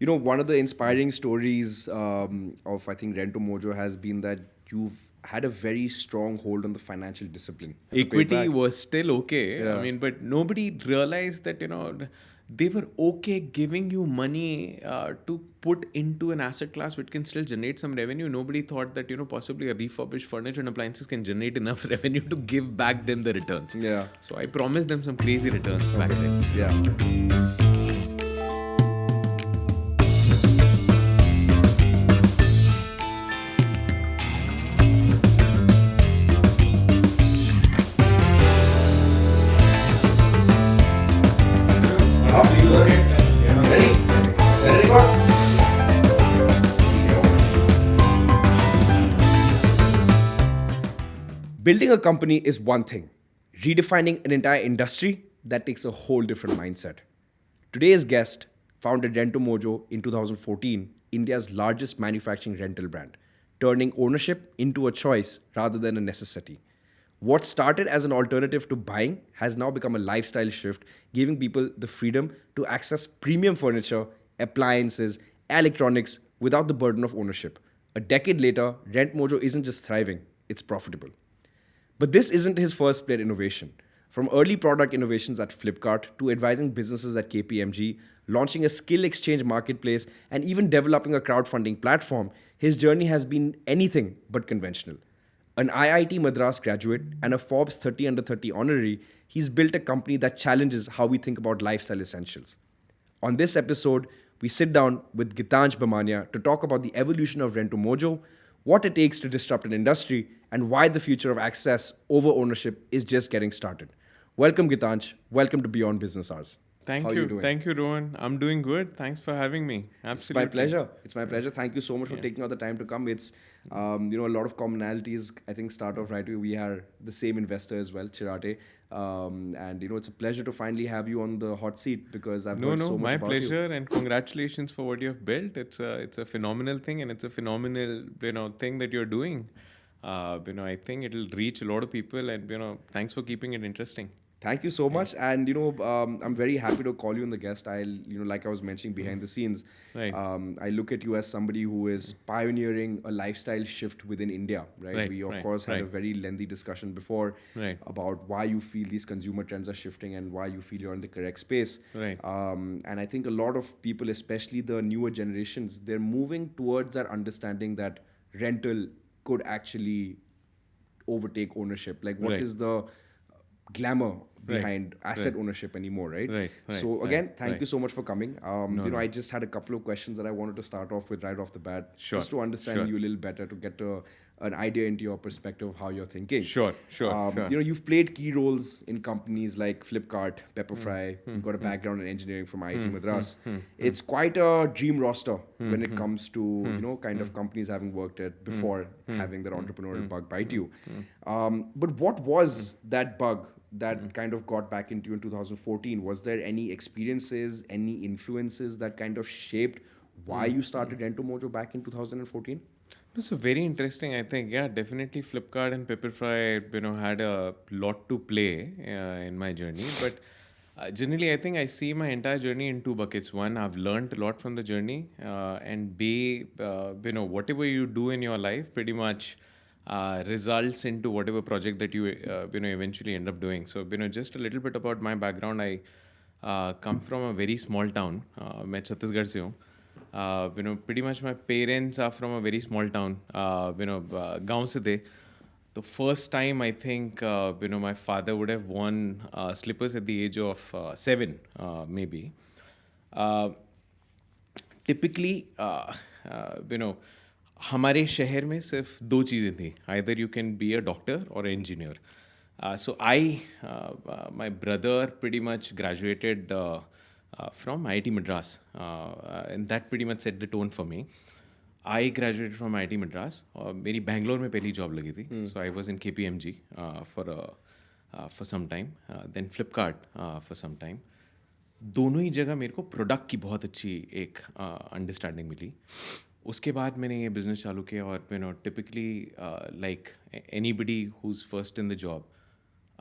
One of the inspiring stories of, I think, RentoMojo has been that you've had a very strong hold on the financial discipline. Equity was still okay. I Yeah. mean, but nobody realized that, they were okay giving you money to put into an asset class which can still generate some revenue. Nobody thought that, possibly a refurbished furniture and appliances can generate enough revenue to give back them the returns. Yeah. So I promised them some crazy returns back Okay. then. Yeah. Building a company is one thing. Redefining an entire industry, that takes a whole different mindset. Today's guest founded RentoMojo in 2014, India's largest manufacturing rental brand, turning ownership into a choice rather than a necessity. What started as an alternative to buying has now become a lifestyle shift, giving people the freedom to access premium furniture, appliances, electronics without the burden of ownership. A decade later, RentMojo isn't just thriving, it's profitable. But this isn't his first play at innovation. From early product innovations at Flipkart to advising businesses at KPMG, launching a skill exchange marketplace, and even developing a crowdfunding platform, his journey has been anything but conventional. An IIT Madras graduate and a Forbes 30 under 30 honorary, he's built a company that challenges how we think about lifestyle essentials. On this episode, we sit down with Geetansh Bamania to talk about the evolution of RentoMojo, what it takes to disrupt an industry, and why the future of access over ownership is just getting started. Welcome, Geetansh. Welcome to Beyond Business Hours. Thank How are you. you doing? Thank you, Rohan. I'm doing good. Thanks for having me. It's my Absolutely. pleasure. It's my pleasure. Thank you so much for taking out the time to come. It's a lot of commonalities. I think start off right away. We are the same investor as well, Chirate, and it's a pleasure to finally have you on the hot seat because I've heard so much my about pleasure, you. and congratulations for what you have built. It's a phenomenal thing, and it's a phenomenal thing that you're doing. I think it'll reach a lot of people, and thanks for keeping it interesting. Thank you so much, and I'm very happy to call you on the guest. Like I was mentioning behind the scenes, Right. I look at you as somebody who is pioneering a lifestyle shift within India. Right. Right, We of right, course had a right. very lengthy discussion before Right. about why you feel these consumer trends are shifting and why you feel you're in the correct space. Right. And I think a lot of people, especially the newer generations, they're moving towards that understanding that rental could actually overtake ownership. Like, what Right. is the glamour Right. behind asset Right. ownership anymore, right? Right, right, So again, right, thank right. you so much for coming. No. I just had a couple of questions that I wanted to start off with right off the bat, Sure, just to understand sure. you a little better, to get an idea into your perspective of how you're thinking. Sure. Sure. You've played key roles in companies like Flipkart, Pepperfry. You've got a background in engineering from IIT Madras. It's quite a dream roster when it comes to kind of companies having worked at before having that entrepreneurial bug bite you. But what was that bug that kind of got back into you in 2014? Was there any experiences, any influences that kind of shaped why you started RentoMojo back in 2014? It's very interesting. I think, yeah, definitely Flipkart and Pepperfry, had a lot to play in my journey. But generally, I think I see my entire journey in two buckets. One, I've learned a lot from the journey, and B, whatever you do in your life, pretty much results into whatever project that you eventually end up doing. So, just a little bit about my background. I come from a very small town. मैं छत्तीसगढ़ से हूँ. Pretty much my parents are from a very small town. गांव से थे. The first time I think my father would have worn slippers at the age of 7, maybe. Typically, हमारे शहर में सिर्फ दो चीज़ें थी. Either you can be a doctor or an engineer. So my brother pretty much graduated from IIT Madras, and that pretty much set the tone for me. I graduated from IIT Madras. मेरी बैंगलोर में पहली job लगी थी. So I was in KPMG for some time. Then Flipkart for some time. दोनों ही जगह मेरे को product की बहुत अच्छी एक अंडरस्टैंडिंग मिली. उसके बाद मैंने ये बिज़नेस चालू किया और typically like anybody who is first in the job,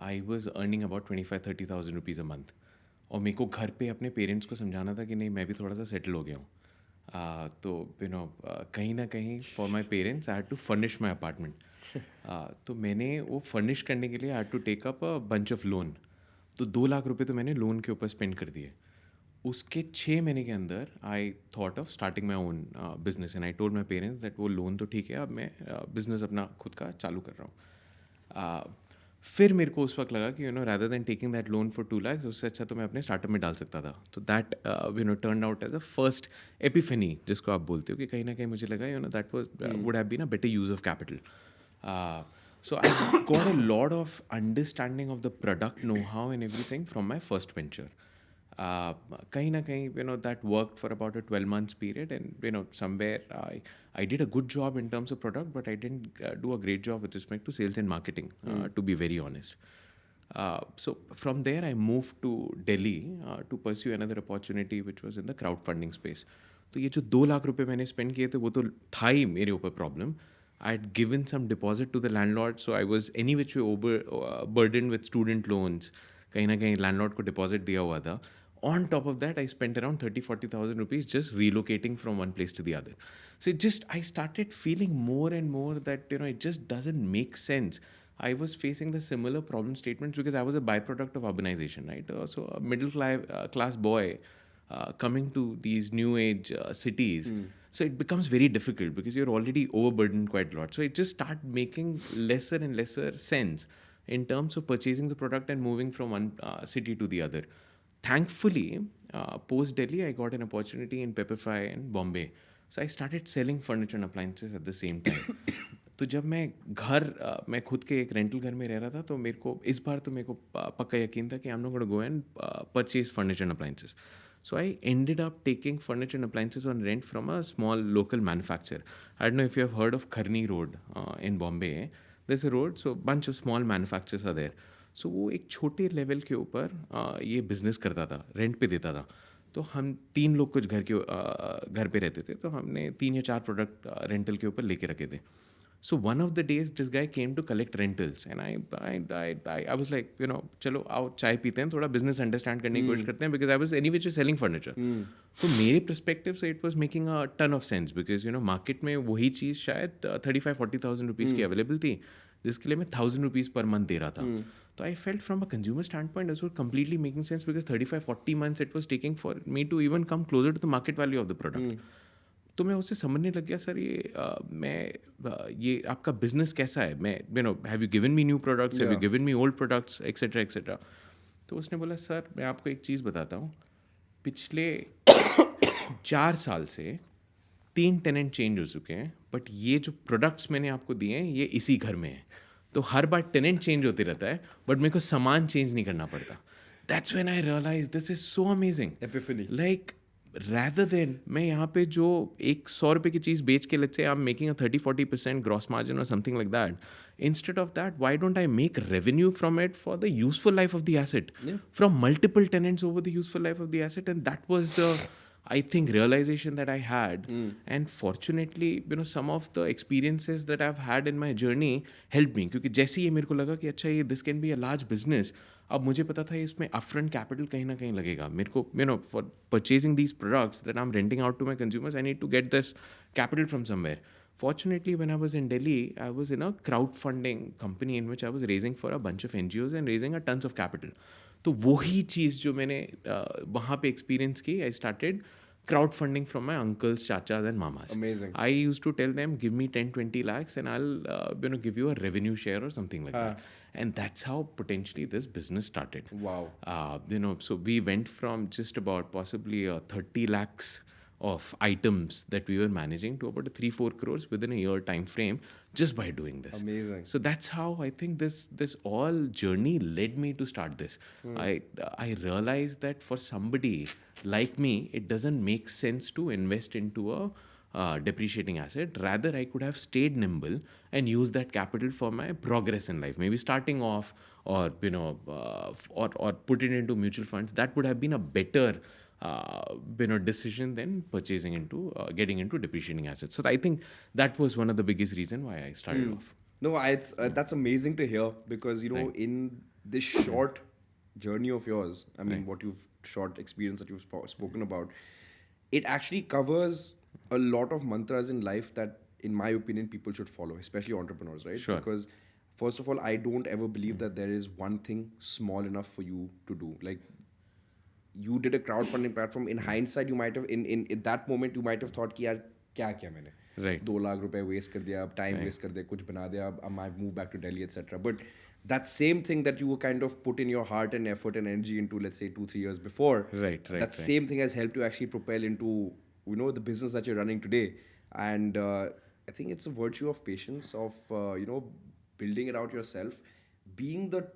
I was earning about 25,000-30,000 rupees a month. और मेरे को घर पे अपने पेरेंट्स को समझाना था कि नहीं, मैं भी थोड़ा सा सेटल हो गया हूँ. तो कहीं ना कहीं for my parents I had to furnish my apartment. तो मैंने वो फर्निश करने के लिए I had to take up a bunch of loan. तो 2 लाख रुपए तो मैंने लोन के ऊपर स्पेंड कर दिए. उसके 6 महीने के अंदर I thought of starting my own business and I told my parents that वो लोन तो ठीक है, अब मैं बिजनेस अपना खुद का चालू कर रहा हूँ. फिर मेरे को उस वक्त लगा कि rather than taking that loan for 2 lakhs, उससे अच्छा तो मैं अपने स्टार्टअप में डाल सकता था. तो that turn out as a first epiphany जिसको आप बोलते हो, कि कहीं ना कहीं मुझे लगा that would have been a better use of capital. So I got a lot of understanding of the product know-how and everything from my first venture. Kahin na kahin, that worked for about a 12 months period, and somewhere I did a good job in terms of product, but I didn't do a great job with respect to sales and marketing, to be very honest. So from there I moved to Delhi to pursue another opportunity which was in the crowdfunding space. तो ये जो 2 लाख रुपए मैंने spend किए थे वो तो था ही मेरे ऊपर problem. I had given some deposit to the landlord, so I was any which way burdened with student loans. कहीं ना कहीं landlord को deposit दिया हुआ था. On top of that, I spent around 30,000-40,000 rupees just relocating from one place to the other. So I started feeling more and more that it just doesn't make sense. I was facing the similar problem statements because I was a byproduct of urbanization, right? So a middle class boy coming to these new age cities. So it becomes very difficult because you're already overburdened quite a lot. So it just started making lesser and lesser sense in terms of purchasing the product and moving from one city to the other. Thankfully, post Delhi, I got an opportunity in Pepperfry in Bombay. So I started selling furniture and appliances at the same time. तो जब मैं खुद के एक rental घर में रह रहा था, तो मेरे को इस बार तो मेरे को पक्का यकीन था कि I am not going to go and purchase furniture and appliances. So I ended up taking furniture and appliances on rent from a small local manufacturer. I don't know if you have heard of Karni Road in Bombay. There's a road, so bunch of small manufacturers are there. So वो एक छोटे level के ऊपर ये business करता था, rent पे देता था. तो हम 3 लोग कुछ घर पे रहते थे, तो हमने 3 या 4 प्रोडक्ट रेंटल के ऊपर लेके रखे थे. So one of the days, this guy came to collect rentals, and I was like, चलो आओ चाय पीते हैं, थोड़ा business understand करने की कोशिश करते हैं, because I was anyway just selling furniture. तो मेरे perspective से it was making a ton of sense because market में वही चीज़ शायद 35-40,000 rupees की available थी, जिसके लिए मैं 1,000 rupees per month दे रहा था. So I felt from a consumer standpoint this was completely making sense because 35-40 months it was taking for me to even come closer to the market value of the product. तो मैं उससे समझने लग गया, sir ये आपका business कैसा है, मैं have you given me new products, have you given me old products, etcetera etcetera. तो उसने बोला, सर मैं आपको एक चीज़ बताता हूँ, पिछले 4 साल से 3 टेनेंट चेंज हो चुके हैं, बट ये जो प्रोडक्ट्स मैंने आपको दिए हैं ये इसी घर में है. तो हर बार टेनेंट चेंज होते रहता है, बट मेरे को सामान चेंज नहीं करना पड़ता. That's when I realise this is so amazing. Epiphany. Like rather than मैं यहाँ पे जो एक 100 रुपये की चीज़ बेच के let's say I'm making a 30-40% gross margin or something like that, instead of that why don't I make revenue from it for the useful life of the asset, from multiple tenants over the useful life of the asset. And that was the I think realization that I had. And fortunately some of the experiences that I've had in my journey helped me, क्योंकि जैसे ही मेरे को लगा कि अच्छा ये this can be a large business, अब मुझे पता था इसमें upfront capital कहीं ना कहीं लगेगा मेरे को. For purchasing these products that I'm renting out to my consumers, I need to get this capital from somewhere. Fortunately, when I was in Delhi, I was in a crowdfunding company in which I was raising for a bunch of NGOs and raising a tons of capital. तो वही चीज़ जो मैंने वहाँ पे experience की, I started crowdfunding from my uncles, chachas and mamas. Amazing. I used to tell them, give me 10-20 lakhs and I'll give you a revenue share or something like that. And that's how potentially this business started. Wow. So we went from just about possibly 30 lakhs of items that we were managing to about 3-4 crores within a year time frame just by doing this. Amazing. So that's how I think this all journey led me to start this. I realized that for somebody like me, it doesn't make sense to invest into a depreciating asset. Rather, I could have stayed nimble and used that capital for my progress in life. Maybe starting off, or or put it into mutual funds. That would have been a better decision than purchasing into getting into depreciating assets. So I think that was one of the biggest reason why I started off. No, it's that's amazing to hear because in this short journey of yours, I mean, what you've short experience that you've spoken about, it actually covers a lot of mantras in life that, in my opinion, people should follow, especially entrepreneurs, right? Sure. Because first of all, I don't ever believe that there is one thing small enough for you to do. Like, you did a crowdfunding platform. In hindsight, you might have in that moment you might have thought कि यार क्या किया मैंने, Right. 2 lakh रुपए waste कर दिया, अब time waste कर दिया, कुछ बना दिया, अब I move back to Delhi, etc. But that same thing that you were kind of put in your heart and effort and energy into, let's say 2-3 years before, that same thing has helped you actually propel into the business that you're running today. And I think it's a virtue of patience, of building it out yourself, being the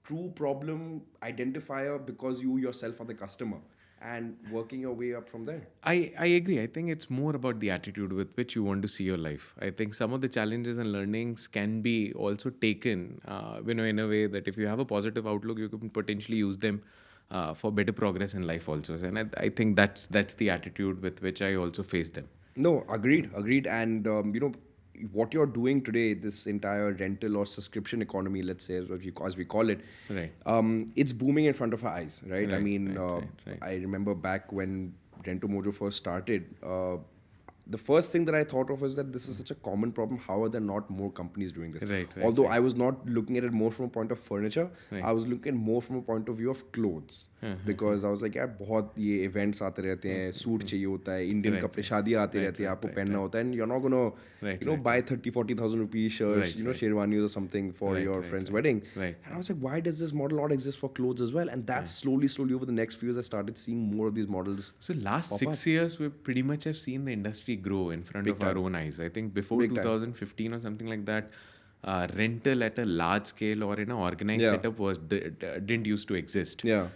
true problem identifier because you yourself are the customer, and working your way up from there. I agree. I think it's more about the attitude with which you want to see your life. I think some of the challenges and learnings can be also taken, in a way that if you have a positive outlook, you can potentially use them for better progress in life also. And I think that's the attitude with which I also face them. No, agreed. And what you're doing today, this entire rental or subscription economy, let's say, as we call it, Right. it's booming in front of our eyes, right? I Right, mean, right. I remember back when RentoMojo first started, the first thing that I thought of is that this is such a common problem. How are there not more companies doing this? Right, Although I was not looking at it more from a point of furniture, Right. I was looking at more from a point of view of clothes. Because I was like, यार बहुत ये events आते रहते हैं, suit चाहिए होता है, Indian Right, कपड़े, शादियाँ आती रहती हैं, आपको पहनना होता है, and you're not gonna buy 30,000-40,000 rupees shirts, Right, sherwanis or something for your friend's wedding. Right. And I was like, why does this model not exist for clothes as well? And that's slowly over the next few years, I started seeing more of these models. So last pop 6 years, we pretty much have seen the industry grow in front of our own eyes. I think before Big time. 2015 or something like that, rental at a large scale or in an organized Yeah. setup didn't used to exist. Yeah.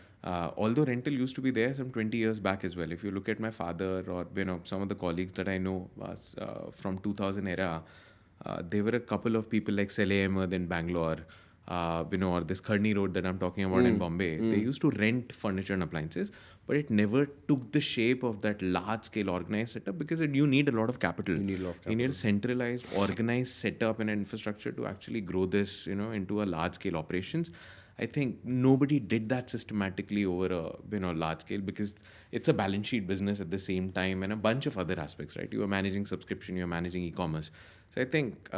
Although rental used to be there some 20 years back as well. If you look at my father or some of the colleagues that I know from 2000 era, there were a couple of people like Saleh Ahmed in Bangalore, or this Khurni Road that I'm talking about in Bombay. They used to rent furniture and appliances, but it never took the shape of that large-scale organized setup because you need a lot of capital. You need a centralized, organized setup and infrastructure to actually grow this, into a large-scale operations. I think nobody did that systematically over a large scale because it's a balance sheet business at the same time and a bunch of other aspects, right? You are managing subscription, you are managing e-commerce. So I think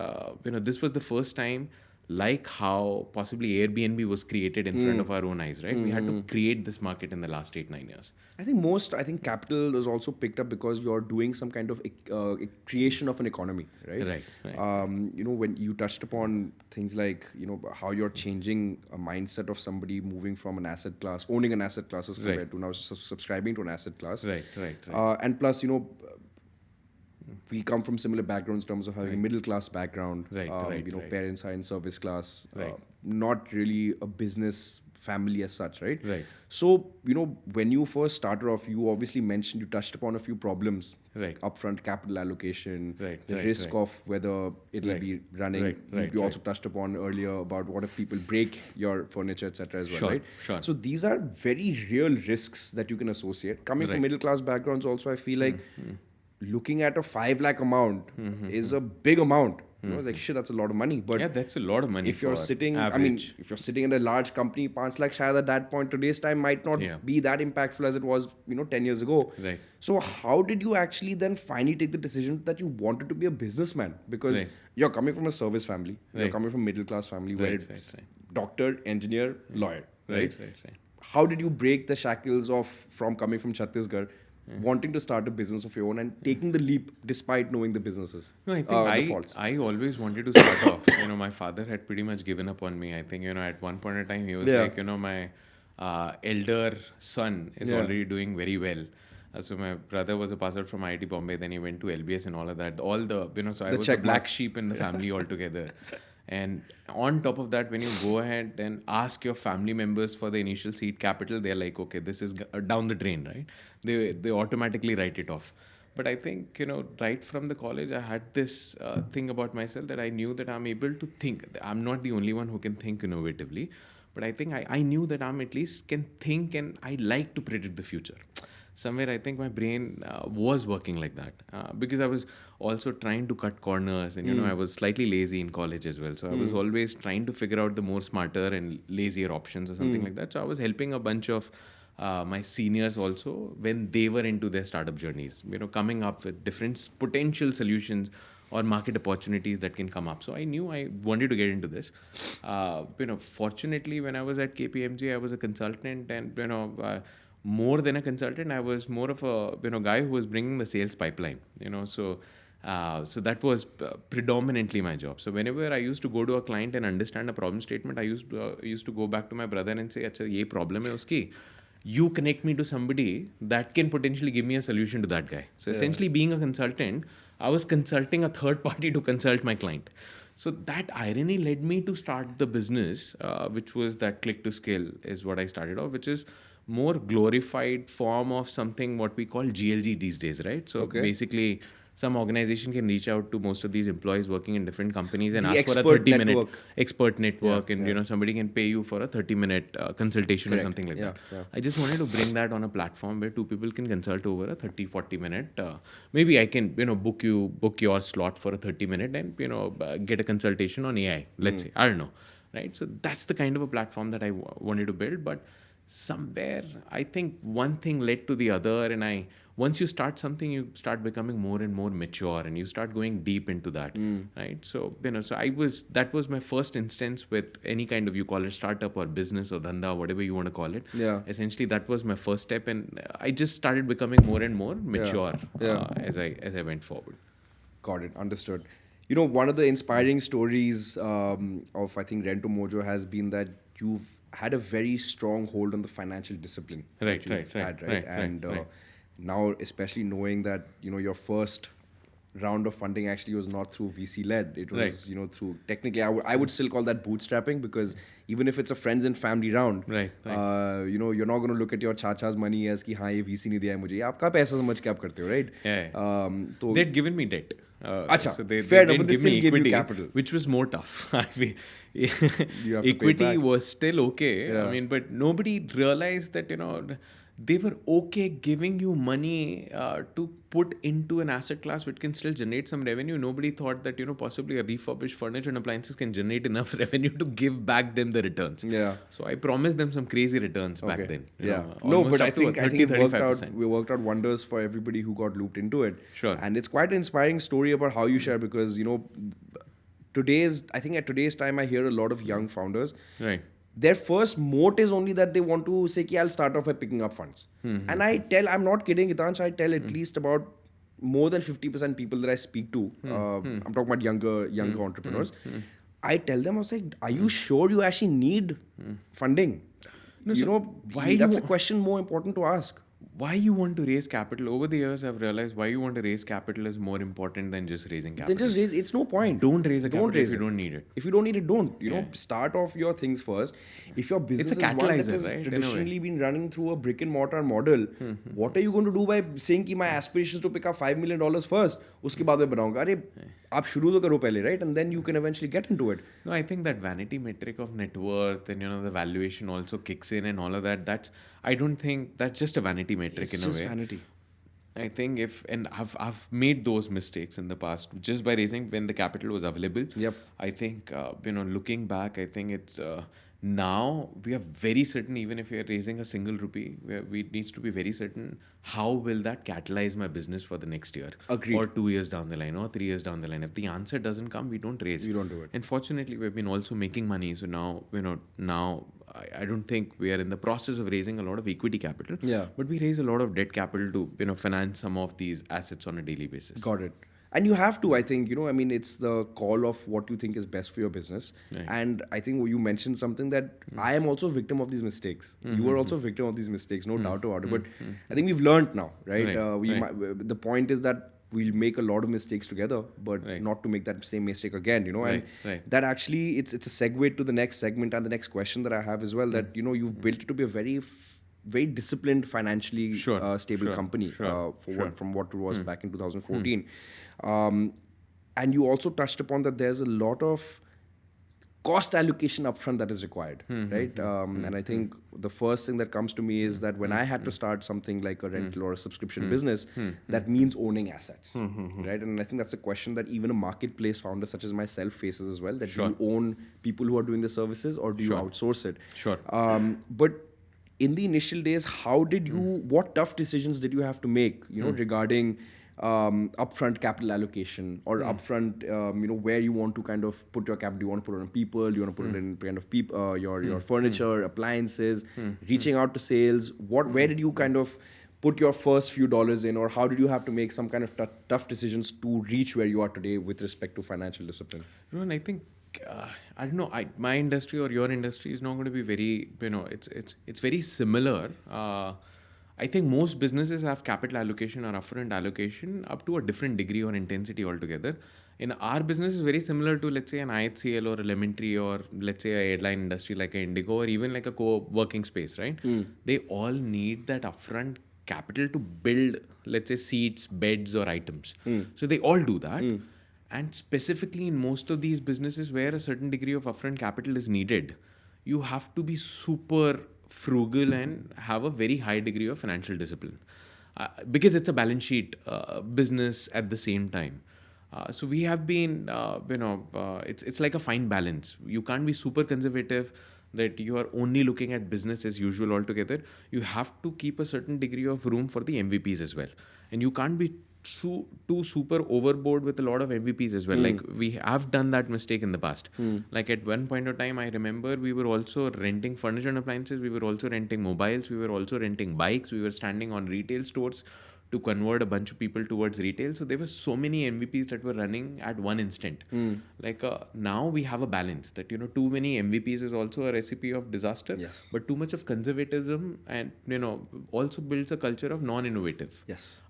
this was the first time, like how possibly Airbnb was created in front of our own eyes, right? We had to create this market in the last 8-9 years. I think capital is also picked up because you're doing some kind of creation of an economy, right? Right. When you touched upon things like, how you're changing a mindset of somebody moving from an asset class, owning an asset class as compared to now subscribing to an asset class. Right. And plus, we come from similar backgrounds in terms of having a middle class background. Right. Parents are in service class. Right. Not really a business family as such, right? Right. So, when you first started off, you obviously mentioned, you touched upon a few problems. Right. Upfront capital allocation, Right, the right, risk right. of whether it'll be running. You also touched upon earlier about what if people break your furniture, etc. as well, right? Sure. So these are very real risks that you can associate. Coming from middle class backgrounds also, I feel like looking at a 5 lakh amount is a big amount. It's like, shit, that's a lot of money. But Yeah, that's a lot of money. if you're for sitting, average. if you're sitting in a large company, 5 lakh shayad at that point, today's time might not be that impactful as it was, 10 years ago. Right. So how did you actually then finally take the decision that you wanted to be a businessman? Because you're coming from a service family, you're coming from middle class family where it's doctor, engineer, lawyer, right? How did you break the shackles from coming from Chhattisgarh, wanting to start a business of your own and taking the leap despite knowing the businesses? No, I think I always wanted to start off. My father had pretty much given up on me. I think, at one point in time, he was like, my elder son is already doing very well. So my brother was a pass out from IIT Bombay, then he went to LBS and all of that. All the, so I was the black sheep in the family altogether. And on top of that, when you go ahead and ask your family members for the initial seed capital, they're like, okay, this is down the drain, right? They automatically write it off. But I think, right from the college, I had this thing about myself that I knew that I'm able to think. I'm not the only one who can think innovatively. But I think I knew that I'm at least can think and I like to predict the future. Somewhere I think my brain was working like that because I was also trying to cut corners and I was slightly lazy in college as well. So I was always trying to figure out the more smarter and lazier options or something like that. So I was helping a bunch of my seniors also, when they were into their startup journeys, coming up with different potential solutions or market opportunities that can come up. So I knew I wanted to get into this. Fortunately, when I was at KPMG, I was a consultant, and more than a consultant, I was more of a guy who was bringing the sales pipeline. So that was predominantly my job. So whenever I used to go to a client and understand a problem statement, I used to go back to my brother and say, "Acha, ye problem hai uski. You connect me to somebody that can potentially give me a solution to that guy." So essentially, being a consultant, I was consulting a third party to consult my client. So that irony led me to start the business, which was that Click to Scale is what I started off, which is more glorified form of something what we call GLG these days, right? So basically, some organization can reach out to most of these employees working in different companies and ask for a 30-minute expert network, and somebody can pay you for a 30-minute consultation or something like that. I just wanted to bring that on a platform where two people can consult over a 30-40 minute. Maybe I can book your slot for a 30-minute and get a consultation on AI. Let's say, I don't know, right? So that's the kind of a platform that I wanted to build, but somewhere I think one thing led to the other, and once you start something, you start becoming more and more mature, and you start going deep into that, right? So that was my first instance with any kind of, you call it startup or business or dhanda, whatever you want to call it. Essentially, that was my first step, and I just started becoming more and more mature as I went forward. Got it. Understood. One of the inspiring stories of, I think, RentoMojo has been that you've had a very strong hold on the financial discipline. Right. And now, especially knowing that, your first round of funding actually was not through VC led. It was, through, technically, I would still call that bootstrapping, because even if it's a friends and family round, right. You're not going to look at your chacha's money as कि हाँ ये VC नहीं दिया है मुझे, ये आपका पैसा समझ के आप करते हो, right? So they'd given me debt. So they didn't give me equity, capital, which was more tough. Equity was still okay. But nobody realized that they were okay giving you money to put into an asset class which can still generate some revenue. Nobody thought that possibly a refurbished furniture and appliances can generate enough revenue to give back them the returns. So I promised them some crazy returns back then. But I think we worked out wonders for everybody who got looped into it. Sure. And it's quite an inspiring story about how you share, because at today's time I hear a lot of young founders. Right. Their first moat is only that they want to say, I'll start off by picking up funds. And I'm not kidding, Geetansh, I tell at least about more than 50% people that I speak to, I'm talking about younger entrepreneurs, I tell them, I was like, are you sure you actually need funding? No, why that's a question more important to ask. Why you want to raise capital? Over the years, I've realized why you want to raise capital is more important than just raising capital. Then just raise. It's no point. Don't raise a capital if you don't need it. If you don't need it, don't. Start off your things first. If your business is one that has traditionally been running through a brick and mortar model, what are you going to do by saying कि my aspiration is to pick up $5 million first? उसके बाद मैं बनाऊंगा. अरे आप शुरू तो करो पहले, right? And then you can eventually get into it. No, I think that vanity metric of net worth and the valuation also kicks in and all of that. I don't think that's just a vanity metric in a way. It's just vanity. I think I've made those mistakes in the past just by raising when the capital was available. Yep. I think looking back, I think it's now we are very certain, even if we are raising a single rupee, we needs to be very certain how will that catalyze my business for the next year. Agreed. Or 2 years down the line or 3 years down the line. If the answer doesn't come, we don't raise. We don't do it. And fortunately, we've been also making money. So now I don't think we are in the process of raising a lot of equity capital. Yeah. But we raise a lot of debt capital to finance some of these assets on a daily basis. Got it. And you have to, I think, it's the call of what you think is best for your business. Right. And I think you mentioned something that I am also a victim of these mistakes. You were also a victim of these mistakes, no doubt about it. But I think we've learned now, right? The point is that we'll make a lot of mistakes together, but not to make that same mistake again, And that actually, it's a segue to the next segment and the next question that I have as well, that, you've built it to be a very very disciplined, financially stable company from what it was back in 2014. And you also touched upon that there's a lot of cost allocation upfront that is required, right? And I think the first thing that comes to me is that when I had to start something like a rental or a subscription business, that means owning assets, right? And I think that's a question that even a marketplace founder such as myself faces as well, that do you own people who are doing the services or do you outsource it? Sure. But in the initial days, how did you, what tough decisions did you have to make, regarding upfront capital allocation or upfront, where you want to kind of put your capital? Do you want to put it on people? Do you want to put it in kind of your furniture, appliances, reaching out to sales? Where did you kind of put your first few dollars in, or how did you have to make some kind of tough decisions to reach where you are today with respect to financial discipline? Rohan, I think I don't know. My industry or your industry is not going to be very. It's very similar. I think most businesses have capital allocation or upfront allocation up to a different degree or intensity altogether. In our business, is very similar to, let's say, an IHCL or a Lemon Tree, or let's say a airline industry like a Indigo, or even like a co-working space, right? They all need that upfront capital to build, let's say, seats, beds, or items. So they all do that. And specifically in most of these businesses where a certain degree of upfront capital is needed, you have to be super frugal and have a very high degree of financial discipline, because it's a balance sheet business at the same time. So we have been, it's like a fine balance. You can't be super conservative that you are only looking at business as usual altogether. You have to keep a certain degree of room for the MVPs as well. And you can't be too super overboard with a lot of MVPs as well. Like we have done that mistake in the past. Like at one point of time, I remember we were also renting furniture and appliances. We were also renting mobiles. We were also renting bikes. We were standing on retail stores to convert a bunch of people towards retail. So there were so many MVPs that were running at one instant. Like now we have a balance that, too many MVPs is also a recipe of disaster. Yes. But too much of conservatism and, also builds a culture of non-innovative. Yes.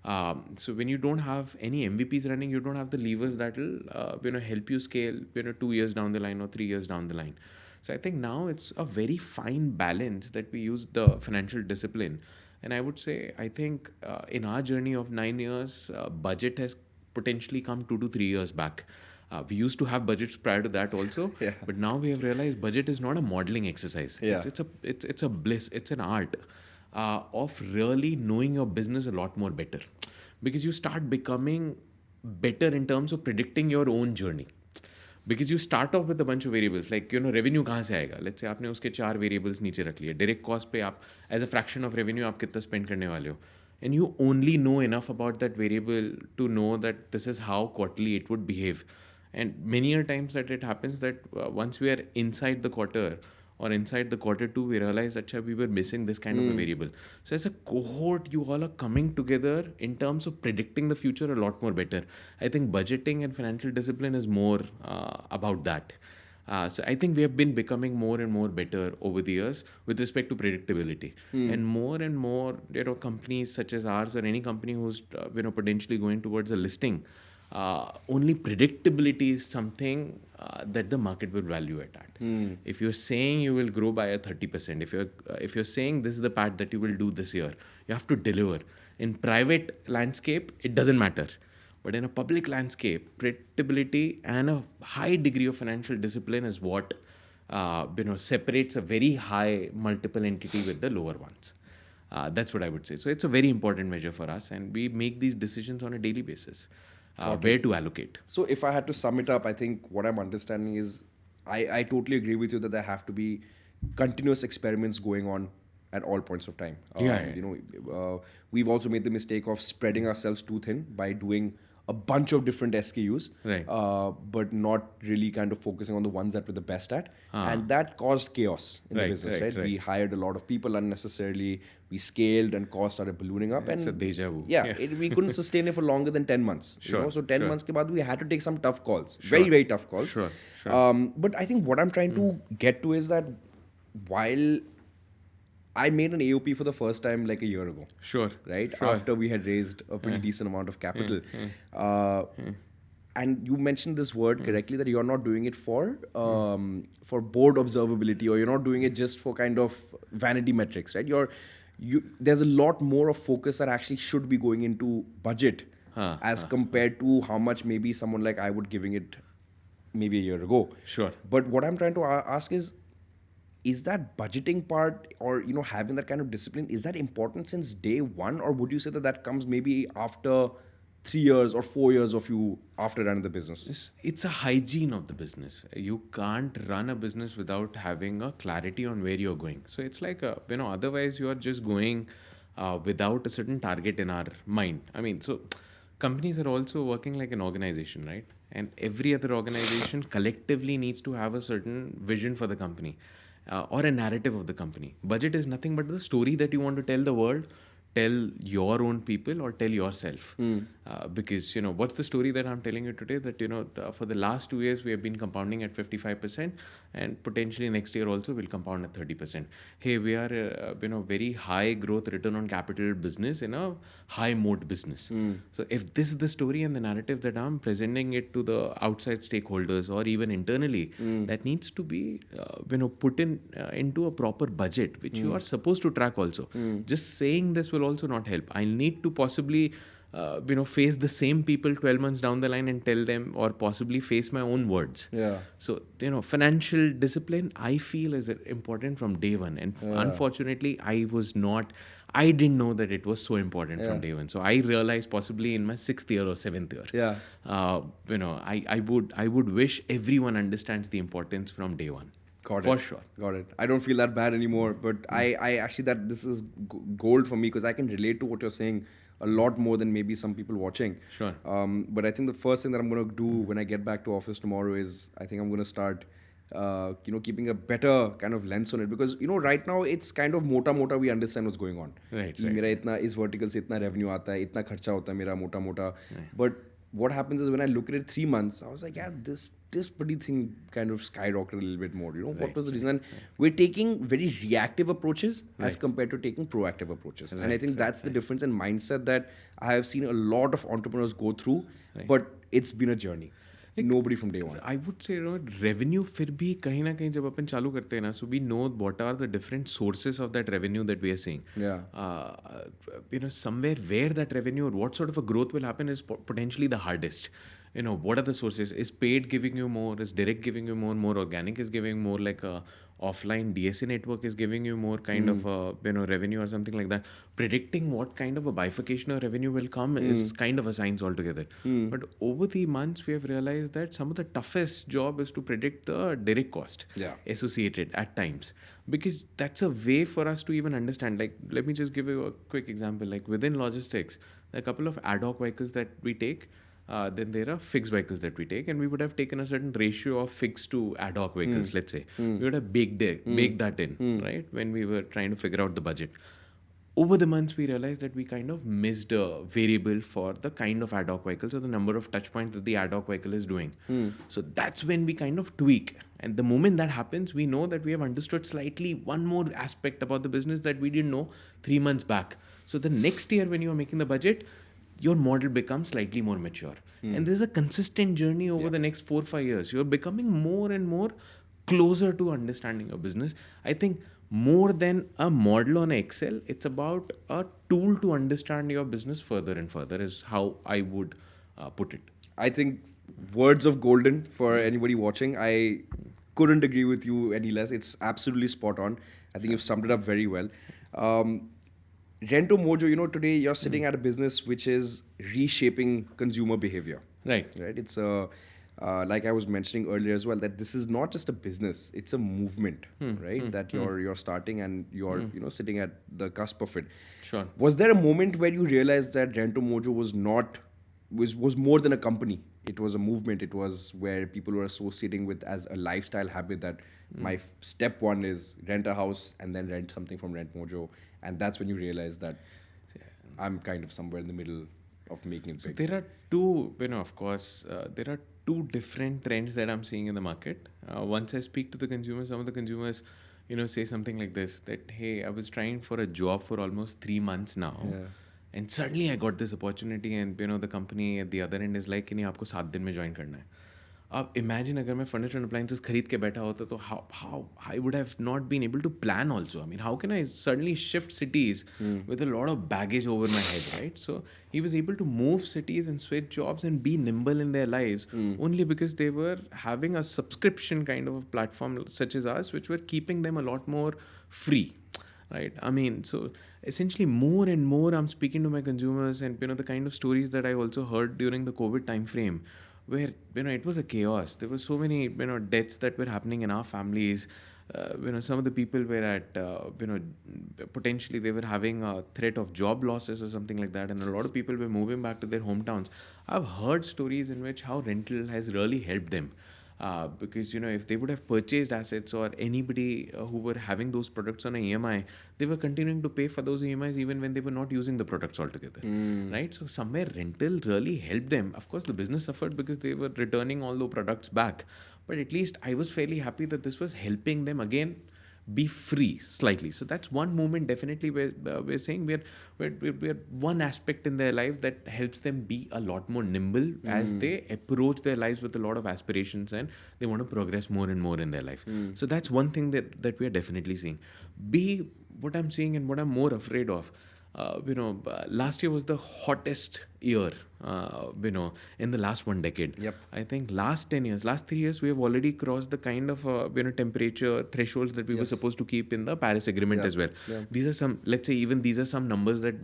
So when you don't have any MVPs running, you don't have the levers that will, help you scale, 2 years down the line or 3 years down the line. So I think now it's a very fine balance that we use the financial discipline. And I would say, I think in our journey of 9 years, budget has potentially come 2 to 3 years back. We used to have budgets prior to that also, but now we have realized budget is not a modeling exercise. Yeah. It's a bliss. It's an art of really knowing your business a lot more better, because you start becoming better in terms of predicting your own journey. Because you start off with a bunch of variables, like, revenue कहाँ से आएगा? Let's say आपने उसके 4 variables नीचे रख लिए. Direct cost पे आप, as a fraction of revenue, आप कितना spend करने वाले हो. And you only know enough about that variable to know that this is how quarterly it would behave. And many a times that it happens that once we are inside the quarter or inside the quarter 2, we realize that we were missing this kind of a variable. So as a cohort, you all are coming together in terms of predicting the future a lot more better. I think budgeting and financial discipline is more about that. So I think we have been becoming more and more better over the years with respect to predictability. And more, companies such as ours or any company who's, potentially going towards a listing, only predictability is something that the market will value it at. If you're saying you will grow by a 30%, if you're saying this is the path that you will do this year, you have to deliver. In private landscape, it doesn't matter. But in a public landscape, predictability and a high degree of financial discipline is what separates a very high multiple entity with the lower ones. That's what I would say. So it's a very important measure for us, and we make these decisions on a daily basis. Where to allocate. So if I had to sum it up, I think what I'm understanding is I totally agree with you that there have to be continuous experiments going on at all points of time. We've also made the mistake of spreading ourselves too thin by doing a bunch of different SKUs, right. But not really kind of focusing on the ones that we're the best at. And that caused chaos in the business, right? We hired a lot of people unnecessarily. We scaled and costs started ballooning up. It's a deja vu. Yeah, we couldn't sustain it for longer than 10 months. Sure, So 10 months ke baad, we had to take some tough calls. Very, very tough calls. Sure. But I think what I'm trying to get to is that while I made an AOP for the first time like a year ago. Sure. Right? After we had raised a pretty decent amount of capital. And you mentioned this word correctly, that you're not doing it for board observability, or you're not doing it just for kind of vanity metrics, right? There's a lot more of focus that actually should be going into budget as compared to how much maybe someone like I would giving it maybe a year ago. Sure. But what I'm trying to ask is that budgeting part, or having that kind of discipline, is that important since day one, or would you say that comes maybe after 3 years or 4 years of you after running the business? It's a hygiene of the business. You can't run a business without having a clarity on where you're going. So it's like otherwise you are just going without a certain target in our mind. I mean, so companies are also working like an organization, right? And every other organization collectively needs to have a certain vision for the company, or a narrative of the company. Budget is nothing but the story that you want to tell the world, tell your own people, or tell yourself. Because what's the story that I'm telling you today, that for the last 2 years we have been compounding at 55%, and potentially next year also we'll compound at 30%. Hey, we are very high growth return on capital business in a high mode business. So if this is the story and the narrative that I'm presenting it to the outside stakeholders or even internally, that needs to be put in into a proper budget, which you are supposed to track also. Just saying this will also not help. I need to possibly face the same people 12 months down the line and tell them, or possibly face my own words. Yeah. So financial discipline, I feel, is important from day one. And unfortunately, I didn't know that it was so important from day one. So I realized possibly in my 6th year or 7th year. Yeah. I would wish everyone understands the importance from day one. Got it. For sure. Got it. I don't feel that bad anymore, but I actually, that this is gold for me, because I can relate to what you're saying a lot more than maybe some people watching. Sure. But I think the first thing that I'm going to do when I get back to office tomorrow is, I think I'm going to start keeping a better kind of lens on it, because right now it's kind of mota we understand what's going on. Right. कि मेरा इतना इस vertical से इतना revenue आता है, इतना खर्चा होता है मेरा मोटा. But what happens is, when I look at it 3 months, I was like, yeah, this bloody thing kind of skyrocketed a little bit more. What was the reason? And we're taking very reactive approaches as compared to taking proactive approaches. And I think that's the difference in mindset that I have seen a lot of entrepreneurs go through. But it's been a journey. Nobody from day one. I would say revenue फिर भी कहीं ना कहीं जब अपन चालू करते हैं ना, so we know what are the different sources of that revenue that we are seeing. Yeah. Somewhere where that revenue or what sort of a growth will happen is potentially the hardest. What are the sources? Is paid giving you more? Is direct giving you more? More organic is giving more, like a offline DSA network is giving you more kind of revenue or something like that. Predicting what kind of a bifurcation of revenue will come is kind of a science altogether. But over the months, we have realized that some of the toughest job is to predict the direct cost associated at times, because that's a way for us to even understand. Like, let me just give you a quick example. Like within logistics, there are a couple of ad hoc vehicles that we take. Then there are fixed vehicles that we take, and we would have taken a certain ratio of fixed to ad hoc vehicles, let's say. We would have baked that in, right, when we were trying to figure out the budget. Over the months, we realized that we kind of missed a variable for the kind of ad hoc vehicles or the number of touch points that the ad hoc vehicle is doing. So that's when we kind of tweak. And the moment that happens, we know that we have understood slightly one more aspect about the business that we didn't know 3 months back. So the next year when you are making the budget, your model becomes slightly more mature. And there's a consistent journey over the next 4-5 years. You're becoming more and more closer to understanding your business. I think more than a model on Excel, it's about a tool to understand your business further and further, is how I would put it. I think words of golden for anybody watching. I couldn't agree with you any less. It's absolutely spot on. I think you've summed it up very well. RentoMojo, today you're sitting at a business which is reshaping consumer behavior. Right. It's like I was mentioning earlier as well, that this is not just a business; it's a movement, right? That you're starting, and you're sitting at the cusp of it. Sure. Was there a moment where you realized that RentoMojo was more than a company? It was a movement. It was where people were associating with as a lifestyle habit, that my step one is rent a house and then rent something from RentoMojo. And that's when you realize that I'm kind of somewhere in the middle of making it big. There are two, of course, there are two different trends that I'm seeing in the market. Once I speak to the consumers, some of the consumers, say something like this, that, hey, I was trying for a job for almost 3 months now. Yeah. And suddenly I got this opportunity, and the company at the other end is like, कि नहीं आपको 7 दिन में join करना है. अब imagine अगर मैं furniture and appliances खरीद के बैठा होता, तो how I would have not been able to plan also. I mean, how can I suddenly shift cities with a lot of baggage over my head, right? So he was able to move cities and switch jobs and be nimble in their lives only because they were having a subscription kind of a platform such as ours, which were keeping them a lot more free. right? I mean, so essentially more and more I'm speaking to my consumers, and the kind of stories that I also heard during the COVID time frame, where it was a chaos. There were so many deaths that were happening in our families. Some of the people were at potentially they were having a threat of job losses or something like that, and a lot of people were moving back to their hometowns. I've heard stories in which how rental has really helped them, because if they would have purchased assets, or anybody who were having those products on a EMI, they were continuing to pay for those EMIs even when they were not using the products altogether, right? So somewhere rental really helped them. Of course, the business suffered because they were returning all the products back, but at least I was fairly happy that this was helping them again be free slightly. So that's one moment definitely where we're saying we're one aspect in their life that helps them be a lot more nimble as they approach their lives with a lot of aspirations, and they want to progress more and more in their life. So that's one thing that we are definitely seeing. What I'm seeing and what I'm more afraid of, last year was the hottest year, in the last one decade. Yep. I think last 10 years, last 3 years, we have already crossed the kind of, temperature thresholds that we were supposed to keep in the Paris Agreement as well. Yeah. These are some, let's say, even these are some numbers that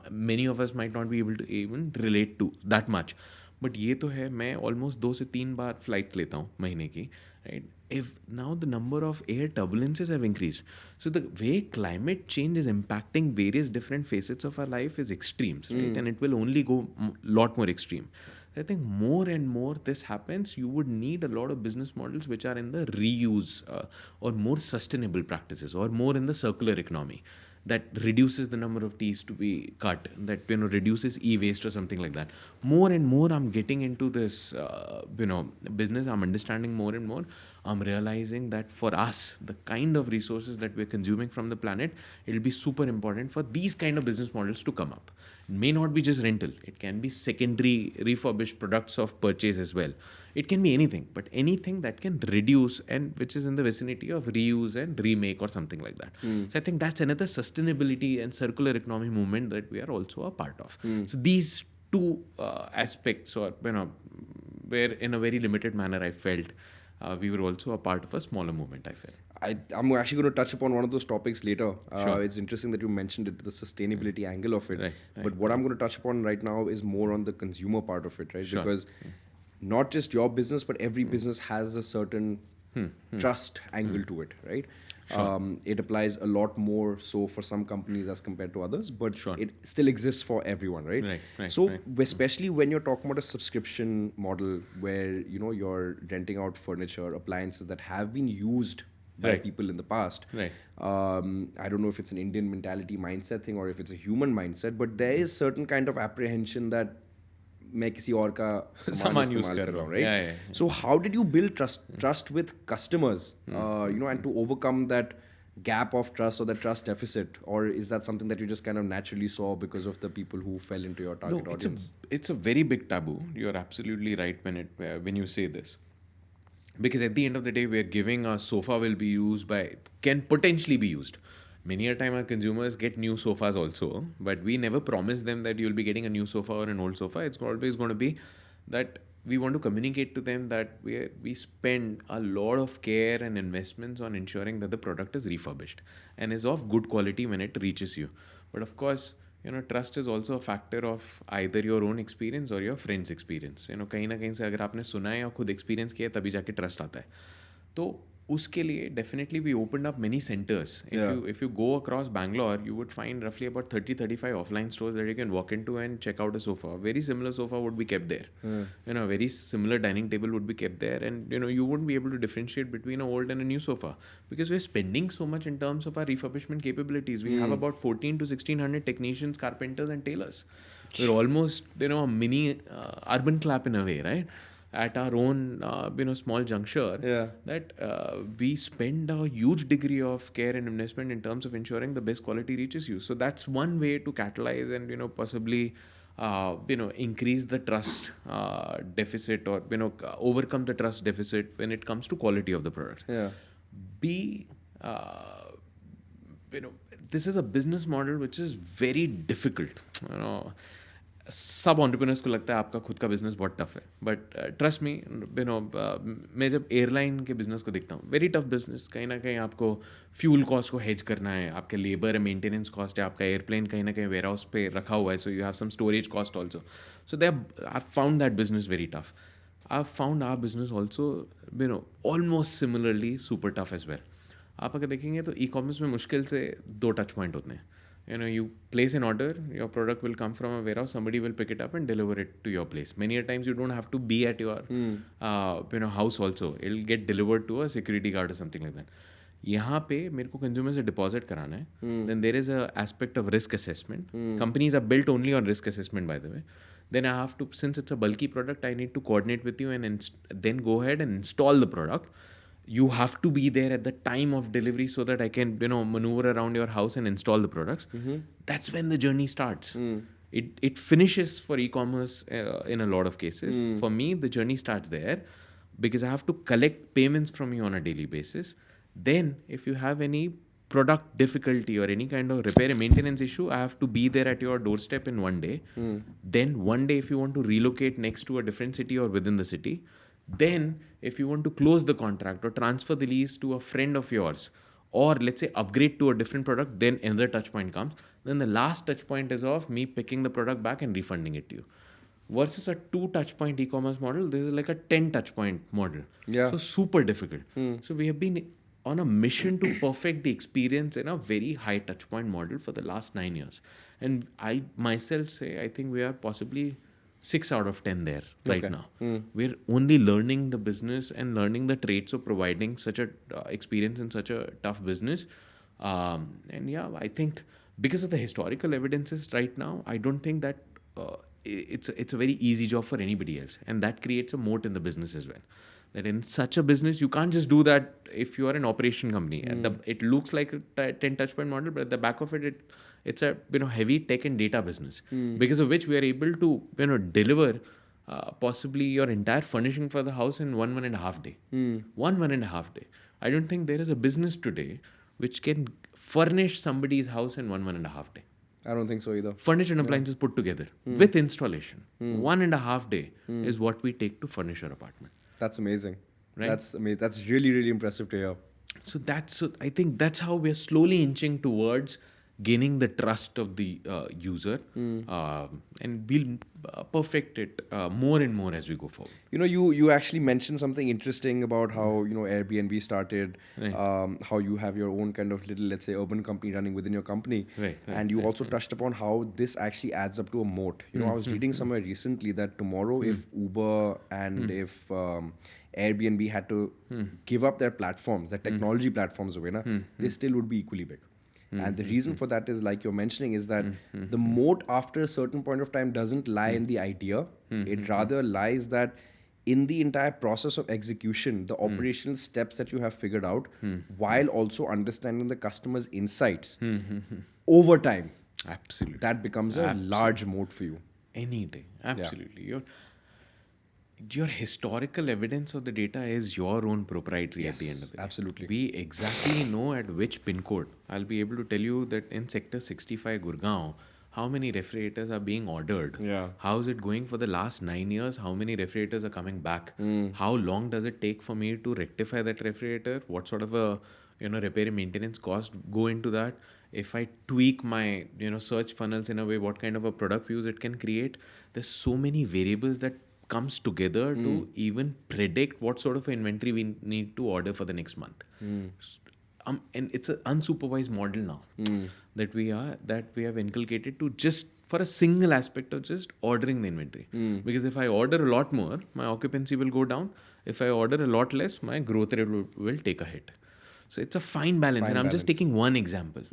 many of us might not be able to even relate to that much. But ये तो है, मैं almost 2 से 3 बार flight लेता हूँ महीने की, right? If now the number of air turbulences have increased, so the way climate change is impacting various different facets of our life is extremes, right? And it will only go lot more extreme. I think more and more this happens, you would need a lot of business models which are in the reuse or more sustainable practices, or more in the circular economy, that reduces the number of teas to be cut, that reduces e-waste or something like that. More and more I'm getting into this business, I'm understanding more and more, I'm realizing that for us, the kind of resources that we're consuming from the planet, it'll be super important for these kind of business models to come up. It may not be just rental, it can be secondary refurbished products of purchase as well. It can be anything, but anything that can reduce and which is in the vicinity of reuse and remake or something like that. So I think that's another sustainability and circular economy movement that we are also a part of. So these two aspects, or where in a very limited manner I felt we were also a part of a smaller movement, I felt. I'm actually going to touch upon one of those topics later. Sure. It's interesting that you mentioned it, the sustainability angle of it. Right, But what I'm going to touch upon right now is more on the consumer part of it, right? Sure. Because not just your business, but every business has a certain trust angle to it, right? Sure. It applies a lot more so for some companies as compared to others, but Sure. it still exists for everyone, right? Right, So right. especially when you're talking about a subscription model where you're renting out furniture, appliances that have been used by Right. people in the past. Right. I don't know if it's an Indian mentality mindset thing or if it's a human mindset, but there is certain kind of apprehension that मैं किसी और का सामान use इस्तेमाल कर कर रहा हूँ, रहा हूँ. right? Yeah, yeah. So how did you build trust with customers, and to overcome that gap of trust or that trust deficit, or is that something that you just kind of naturally saw because of the people who fell into your target audience? It's a very big taboo. You're absolutely right when you say this. Because at the end of the day, we're giving a sofa will be used can potentially be used. Many a time our consumers get new sofas also, but we never promise them that you'll be getting a new sofa or an old sofa. It's always going to be that we want to communicate to them that we spend a lot of care and investments on ensuring that the product is refurbished and is of good quality when it reaches you. But of course, trust is also a factor of either your own experience or your friend's experience. कहीं ना कहीं से अगर आपने सुना है या खुद एक्सपीरियंस किया है तभी जाके ट्रस्ट आता है. तो उसके लिए definitely we opened up many centers. If you go across Bangalore, you would find roughly about 30-35 offline stores that you can walk into and check out a sofa. A very similar sofa would be kept there. A very similar dining table would be kept there, and you wouldn't be able to differentiate between an old and a new sofa because we're spending so much in terms of our refurbishment capabilities. We have about 14 to 1600 technicians, carpenters, and tailors. We're almost a mini urban clap in a way, right? At our own small juncture, that we spend a huge degree of care and investment in terms of ensuring the best quality reaches you. So that's one way to catalyze and possibly increase the trust deficit, or overcome the trust deficit when it comes to quality of the product. This is a business model which is very difficult. सब entrepreneurs को लगता है आपका खुद का business बहुत tough है, but trust me, मैं जब एयरलाइन के बिजनेस को देखता हूँ, वेरी टफ बिजनेस. कहीं ना कहीं आपको फ्यूल कॉस्ट को हेज करना है, आपके लेबर है, मेंटेनेंस कॉस्ट है, आपका एयरप्लेन कहीं ना कहीं वेयर हाउस पे रखा हुआ है, so you have some storage cost also. So they I found that business very tough. I found our business also almost similarly super tough as well. आप अगर देखेंगे तो ई कॉमर्स में मुश्किल से 2 टच पॉइंट होते हैं. You place an order, your product will come from a warehouse, somebody will pick it up and deliver it to your place. Many a times you don't have to be at your house also. It'll get delivered to a security guard or something like that. यहाँ पे मेरे को consumer से deposit कराना है, then there is a aspect of risk assessment. Companies are built only on risk assessment, by the way. Then I have to, since it's a bulky product, I need to coordinate with you and then go ahead and install the product. You have to be there at the time of delivery so that I can maneuver around your house and install the products. That's when the journey starts. It finishes for e-commerce in a lot of cases. For me, the journey starts there because I have to collect payments from you on a daily basis. Then if you have any product difficulty or any kind of repair and maintenance issue, I have to be there at your doorstep in one day. Then one day if you want to relocate next to a different city or within the city, then if you want to close the contract or transfer the lease to a friend of yours, or let's say upgrade to a different product, then another touch point comes. Then the last touch point is of me picking the product back and refunding it to you. Versus a 2 touch point e-commerce model, this is like a 10 touch point model. Yeah. So super difficult. So we have been on a mission to perfect the experience in a very high touch point model for the last 9 years. And I myself say, I think we are possibly 6 out of 10 there right now. We're only learning the business and learning the traits of providing such a experience in such a tough business. And yeah, I think because of the historical evidences right now, I don't think that it's a very easy job for anybody else. And that creates a moat in the business as well. That in such a business, you can't just do that if you are an operation company. It looks like a 10 touch point model, but at the back of it, it's a heavy tech and data business, because of which we are able to deliver possibly your entire furnishing for the house in 1.5 day. 1.5 day. I don't think there is a business today which can furnish somebody's house in 1.5 day. I don't think so either. Furniture and appliances put together with installation. 1.5 day is what we take to furnish your apartment. That's amazing. Right? That's amazing. That's really, really impressive to hear. So I think that's how we're slowly inching towards gaining the trust of the user, and we'll perfect it more and more as we go forward. You actually mentioned something interesting about how Airbnb started, Right. how you have your own kind of little, let's say, urban company running within your company, Right, and you also touched upon how this actually adds up to a moat. I was reading somewhere recently that tomorrow, if Uber and if Airbnb had to give up their platforms, their technology platforms away, they still would be equally big. And the reason for that is, like you're mentioning, is that the moat after a certain point of time doesn't lie in the idea. It rather lies that in the entire process of execution, the operational steps that you have figured out, while also understanding the customer's insights over time, Absolutely. that becomes a large moat for you. Any day. Absolutely. Your historical evidence of the data is your own proprietary at the end of the day. Absolutely. We exactly know at which pin code. I'll be able to tell you that in sector 65 Gurgaon, how many refrigerators are being ordered. Yeah. How is it going for the last 9 years? How many refrigerators are coming back? How long does it take for me to rectify that refrigerator? What sort of a repair and maintenance cost go into that? If I tweak my search funnels in a way, what kind of a product views it can create? There's so many variables that comes together to even predict what sort of inventory we need to order for the next month. And it's an unsupervised model now that we have inculcated to just for a single aspect of just ordering the inventory. Because if I order a lot more, my occupancy will go down. If I order a lot less, my growth rate will take a hit. So it's a fine balance. And I'm just taking one example.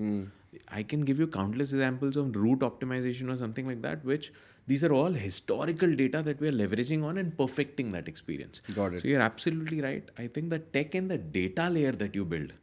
I can give you countless examples of route optimization or something like that, which these are all historical data that we are leveraging on and perfecting that experience. Got it. So you're absolutely right. I think the tech and the data layer that you build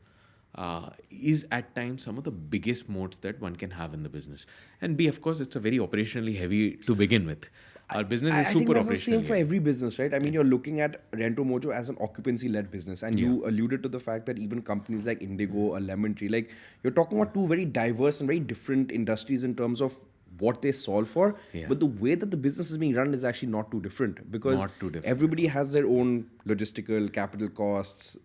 is at times some of the biggest moats that one can have in the business. And B, of course, it's a very operationally heavy to begin with. Our business is super I think that's the operational. same for every business, right? I mean, you're looking at RentoMojo as an occupancy-led business, and you alluded to the fact that even companies like Indigo or Lemon Tree, like you're talking about two very diverse and very different industries in terms of what they solve for. Yeah. But the way that the business is being run is actually not too different, because Not too different. everybody has their own logistical capital costs,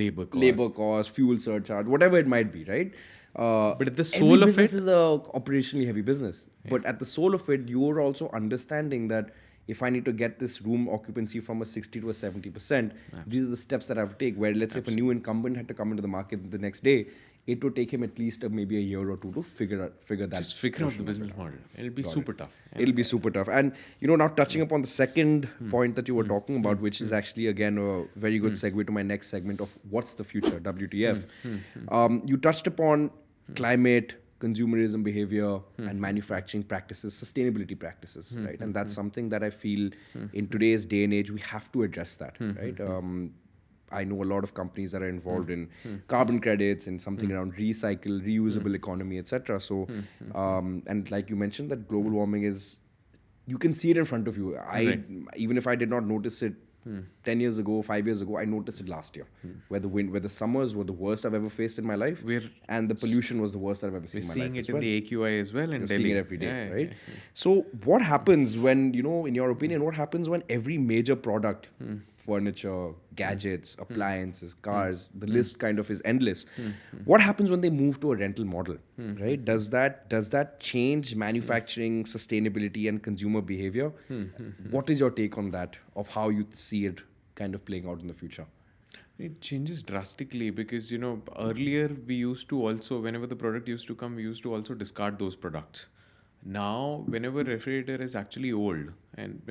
Labor cost. fuel surcharge, whatever it might be, right? But at the every soul of business it- is a operationally heavy business. But at the soul of it, you're also understanding that if I need to get this room occupancy from a 60 to a 70%, these are the steps that I have to take. Where let's say if a new incumbent had to come into the market the next day, it would take him at least maybe a year or two to figure that. Just figure out the portion of business it. model. It'll be super tough. It'll be super tough. And now touching upon the second point that you were talking about, which is actually again a very good segue to my next segment of what's the future, WTF. You touched upon climate, consumerism behavior, and manufacturing practices, sustainability practices, right? And that's something that I feel in today's day and age we have to address that, right? I know a lot of companies that are involved in carbon credits and something around recycle, reusable economy, etc. So, and like you mentioned, that global warming is, you can see it in front of you. Even if I did not notice it 10 years ago, 5 years ago, I noticed it last year, where the summers were the worst I've ever faced in my life, and the pollution was the worst I've ever seen in my life. We're seeing it in the AQI as well in You're Delhi. seeing it every day, Yeah, right? yeah. So what happens when, in your opinion, what happens when every major product, furniture, gadgets, appliances, cars, the list kind of is endless. What happens when they move to a rental model, right? Does that change manufacturing, sustainability, and consumer behavior? What is your take on that, of how you see it kind of playing out in the future? It changes drastically because, earlier we used to also, whenever the product used to come, we used to also discard those products. Now, whenever refrigerator is actually old, and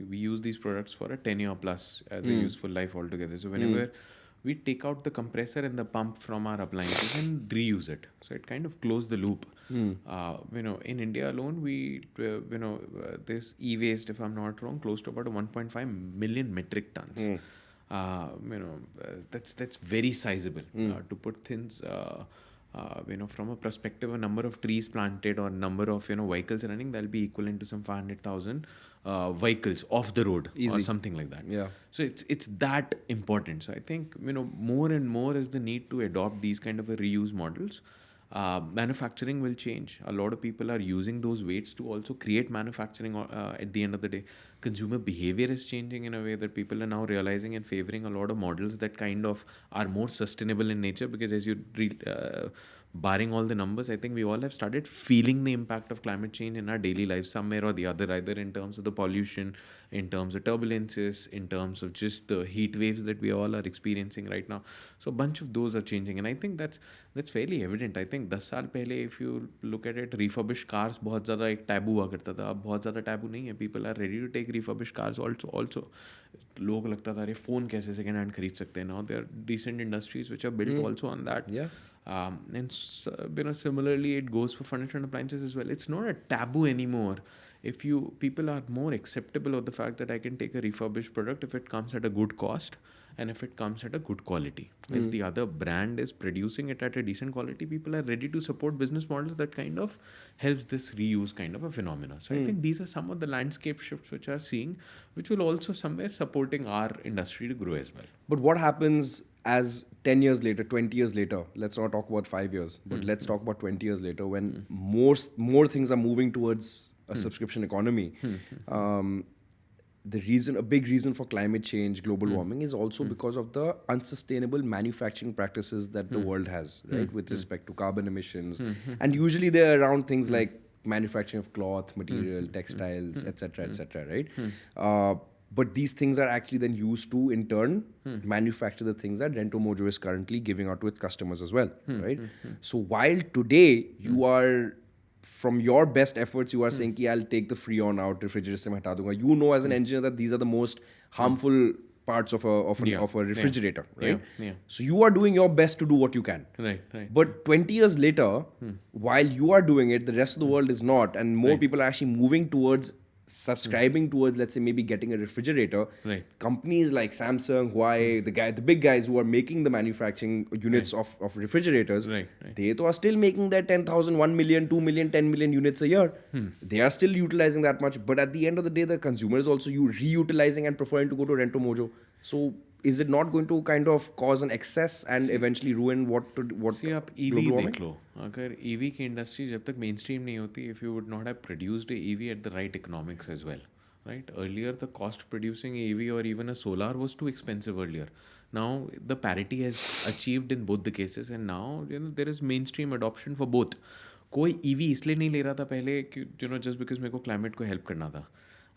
we use these products for a 10-year plus as a useful life altogether. So whenever we take out the compressor and the pump from our appliances and reuse it, so it kind of closed the loop. In India alone, this e-waste, if I'm not wrong, close to about 1.5 million metric tons. That's very sizable. To put things, from a perspective, a number of trees planted or number of vehicles running, that'll be equivalent to some 500,000 vehicles off the road or something like that. Yeah. So it's that important. So I think more and more is the need to adopt these kind of a reuse models. Manufacturing will change. A lot of people are using those weights to also create manufacturing at the end of the day. Consumer behavior is changing in a way that people are now realizing and favoring a lot of models that kind of are more sustainable in nature, because as you barring all the numbers, I think we all have started feeling the impact of climate change in our daily lives somewhere or the other, either in terms of the pollution, in terms of turbulences, in terms of just the heat waves that we all are experiencing right now. So a bunch of those are changing, and I think that's fairly evident. I think 10 साल पहले, if you look at it, refurbished cars बहुत ज़्यादा एक taboo हुआ करता था. अब बहुत ज़्यादा taboo नहीं है. People are ready to take refurbished cars also. लोग लगता था अरे phone कैसे second hand खरीद सकते हैं. Now there are decent industries which are built also on that. Yeah. And similarly, it goes for furniture and appliances as well. It's not a taboo anymore. If people are more acceptable of the fact that I can take a refurbished product if it comes at a good cost and if it comes at a good quality. If the other brand is producing it at a decent quality, people are ready to support business models that kind of helps this reuse kind of a phenomena. So I think these are some of the landscape shifts which are seeing, which will also somewhere supporting our industry to grow as well. But what happens as 10 years later, 20 years later, let's not talk about 5 years, but let's talk about 20 years later, when more things are moving towards a subscription economy. A big reason for climate change, global warming, is also because of the unsustainable manufacturing practices that the world has, right, with respect to carbon emissions. And usually they're around things like manufacturing of cloth, material, textiles, etc., right? But these things are actually then used to, in turn, manufacture the things that RentoMojo is currently giving out to its customers as well, right? So while today you are, from your best efforts, you are saying ki I'll take the Freon out, refrigerator se main hata dunga. As an engineer that these are the most harmful parts of a refrigerator, right? Yeah. So you are doing your best to do what you can. Right. But 20 years later, while you are doing it, the rest of the world is not, and more people are actually moving towards subscribing towards, let's say, maybe getting a refrigerator. Right. Companies like Samsung, Huawei, the big guys who are making the manufacturing units of refrigerators, they are still making their 10,000, 1 million, 2 million, 10 million units a year. They are still utilizing that much. But at the end of the day, the consumer is also reutilizing and preferring to go to RentoMojo. So is it not going to kind of cause an excess and eventually ruin what See, आप EV global warming? देख लो. अगर EV की industry जब तक main stream नहीं होती, if you would not have produced a EV at the right economics as well, right? Earlier, the cost producing a EV or even a solar was too expensive earlier. Now the parity has achieved in both the cases, and now there is mainstream adoption for both. कोई EV इसलिए नहीं ले रहा था पहले कि just because मेरे को climate को help करना था.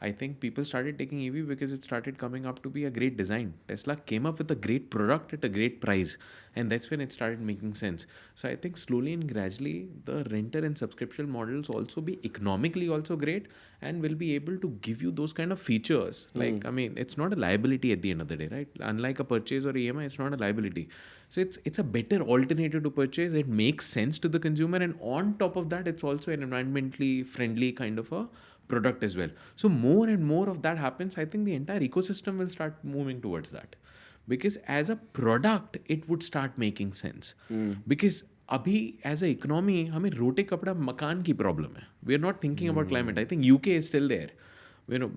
I think people started taking EV because it started coming up to be a great design. Tesla came up with a great product at a great price, and that's when it started making sense. So I think slowly and gradually, the renter and subscription models also be economically also great and will be able to give you those kind of features. Like, I mean, it's not a liability at the end of the day, right? Unlike a purchase or EMI, it's not a liability. So it's a better alternative to purchase. It makes sense to the consumer, and on top of that, it's also an environmentally friendly kind of a product as well. So more and more of that happens, I think the entire ecosystem will start moving towards that, because as a product it would start making sense. Because अभी as a economy हमें रोटे कपड़ा मकान की problem है. We are not thinking about climate. I think UK is still there,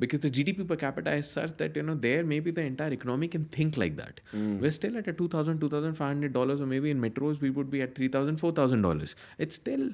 because the GDP per capita is such that there maybe the entire economy can think like that. We're still at a $2,000-$2,500, or maybe in metros we would be at $3,000-$4,000. It's still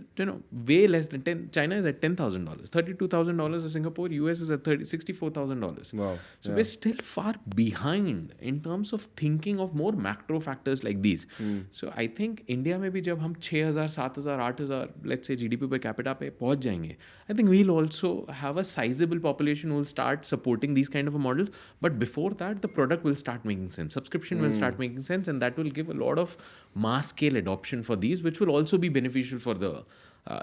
way less than 10. China is at $10,000, $32,000 in Singapore. US is at $64,000. Wow. So we're still far behind in terms of thinking of more macro factors like these. So I think India में भी जब हम 6,000, 7,000, 8,000 let's say GDP per capita पे पहुंच जाएंगे, I think we'll also have a sizable population who will start supporting these kind of a models. But before that, the product will start making sense. Subscription will start making sense, and that will give a lot of mass scale adoption for these, which will also be beneficial for the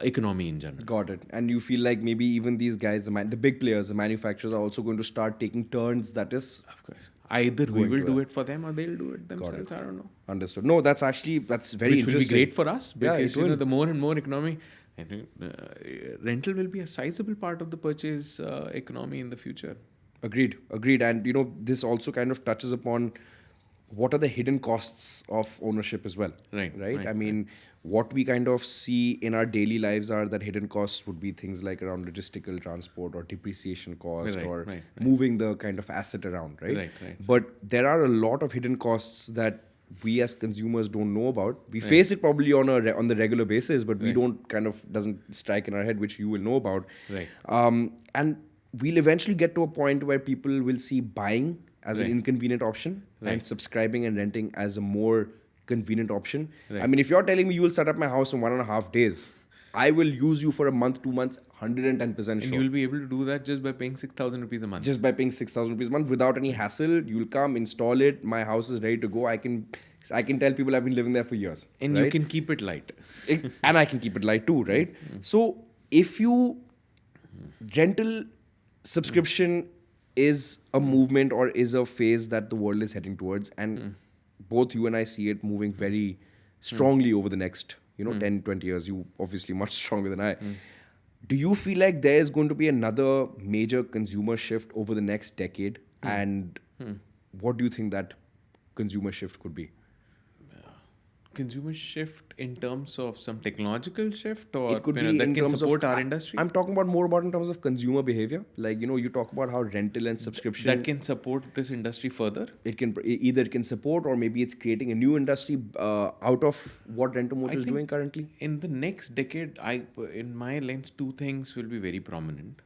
economy in general. Got it. And you feel like maybe even these guys, the big players, the manufacturers, are also going to start taking turns. That is, Of course. Either we Going will to do it. it for them or they'll do it themselves. I don't know. understood. No, that's very Which will interesting. be great for us, Yeah, because it will. the more and more economy, I think rental will be a sizable part of the purchase economy in the future. Agreed. And this also kind of touches upon what are the hidden costs of ownership as well. Right, I mean, what we kind of see in our daily lives are that hidden costs would be things like around logistical transport or depreciation cost, or Right. moving the kind of asset around, right? Right. But there are a lot of hidden costs that we as consumers don't know about. We face it probably on the regular basis, but we don't doesn't strike in our head, which you will know about. Right. And we'll eventually get to a point where people will see buying as an inconvenient option and subscribing and renting as a more convenient option. Right. I mean, if you're telling me you will set up my house in 1.5 days, I will use you for a month, 2 months, 110% And sure. you will be able to do that just by paying 6,000 rupees a month. Just by paying 6,000 rupees a month without any hassle. You'll come, install it. My house is ready to go. I can tell people I've been living there for years. And right? you can keep it light. And I can keep it light too, right? So if you rental subscription is a movement or is a phase that the world is heading towards, and both you and I see it moving very strongly over the next 10, 20 years. You obviously much stronger than I. Do you feel like there is going to be another major consumer shift over the next decade? And what do you think that consumer shift could be? Consumer shift in terms of some technological shift, or It could be that in can terms support of our industry? I'm talking about more about in terms of consumer behavior. Like you talk about how rental and subscription that can support this industry further. it can either it can support, or maybe it's creating a new industry out of what RentoMojo is think doing currently. In the next decade, in my lens, two things will be very prominent.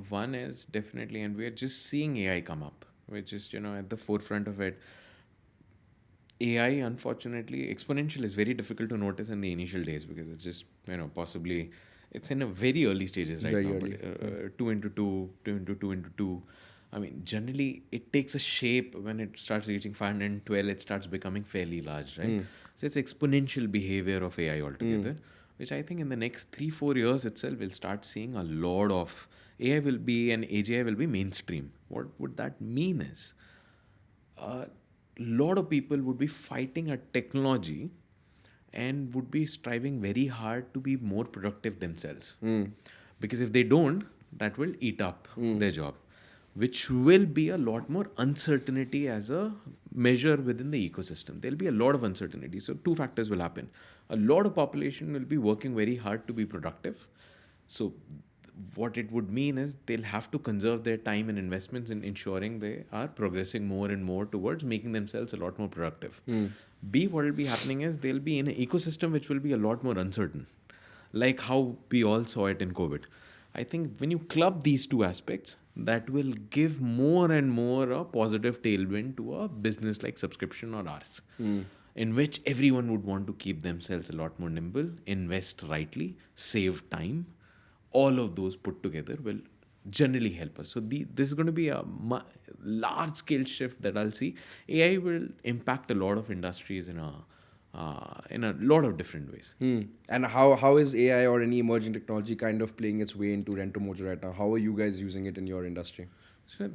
One is definitely, and we're just seeing AI come up. We're just at the forefront of it. AI, unfortunately, exponential is very difficult to notice in the initial days, because it's just possibly it's in a very early stages right Very now. early. But, 2 into 2, 2 into 2 into 2. I mean, generally, it takes a shape when it starts reaching 512. It starts becoming fairly large, right? So it's exponential behavior of AI altogether, which I think in the next 3-4 years itself we'll start seeing a lot of AI will be, and AGI will be mainstream. What would that mean is, a lot of people would be fighting a technology and would be striving very hard to be more productive themselves. Because if they don't, that will eat up their job, which will be a lot more uncertainty as a measure within the ecosystem. There'll be a lot of uncertainty. So two factors will happen. A lot of population will be working very hard to be productive. So what it would mean is they'll have to conserve their time and investments in ensuring they are progressing more and more towards making themselves a lot more productive. B, what will be happening is they'll be in an ecosystem which will be a lot more uncertain, like how we all saw it in COVID. I think when you club these two aspects, that will give more and more a positive tailwind to a business like subscription or ours, in which everyone would want to keep themselves a lot more nimble, invest rightly, save time. All of those put together will generally help us. So this is going to be a large scale shift that I'll see. AI will impact a lot of industries in a lot of different ways. And how is AI or any emerging technology kind of playing its way into RentoMojo right now? How are you guys using it in your industry? So,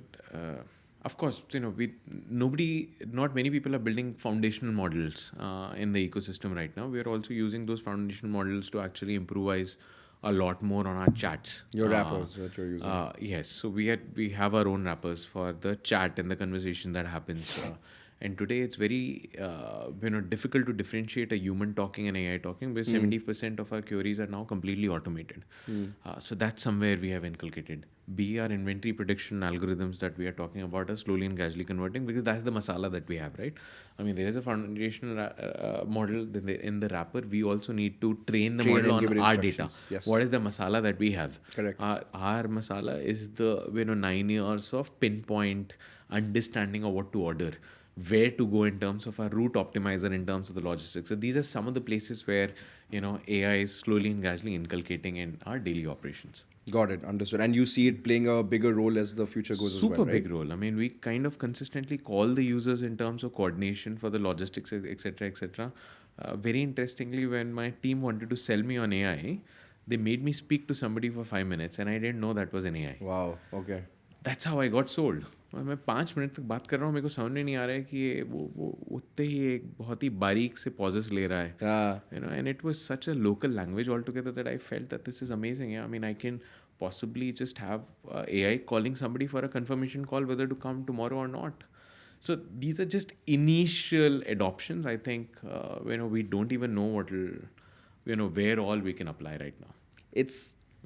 of course, not many people are building foundational models in the ecosystem right now. We are also using those foundational models to actually improvise a lot more on our chats. Your wrappers that you're using. Yes, so we have our own wrappers for the chat and the conversation that happens. And today it's very difficult to differentiate a human talking and AI talking, because 70% of our queries are now completely automated. So that's somewhere we have inculcated. B, our inventory prediction algorithms that we are talking about are slowly and gradually converting, because that's the masala that we have, right? I mean, there is a foundational model in the wrapper. We also need to train the model on our data. Yes. What is the masala that we have? Correct. Our masala is the 9 years of pinpoint understanding of what to order, where to go in terms of our route optimizer, in terms of the logistics. So these are some of the places where AI is slowly and gradually inculcating in our daily operations. Got it. Understood. And you see it playing a bigger role as the future goes as well, Super right? big role. I mean, we kind of consistently call the users in terms of coordination for the logistics, etc., etc. Very interestingly, when my team wanted to sell me on AI, they made me speak to somebody for 5 minutes, and I didn't know that was an AI. Wow. Okay. That's how I got sold. और मैं 5 minute तक बात कर रहा हूँ, मेरे को समझ में नहीं आ रहा है कि ये वो उतने ही एक बहुत ही बारीक से pauses ले रहा है. And it was such a local language altogether that I felt that this is amazing. I mean, I can possibly just have AI calling somebody for a confirmation call whether to come tomorrow or not. So these are just initial adoptions. I think we don't even know where all we can apply right now.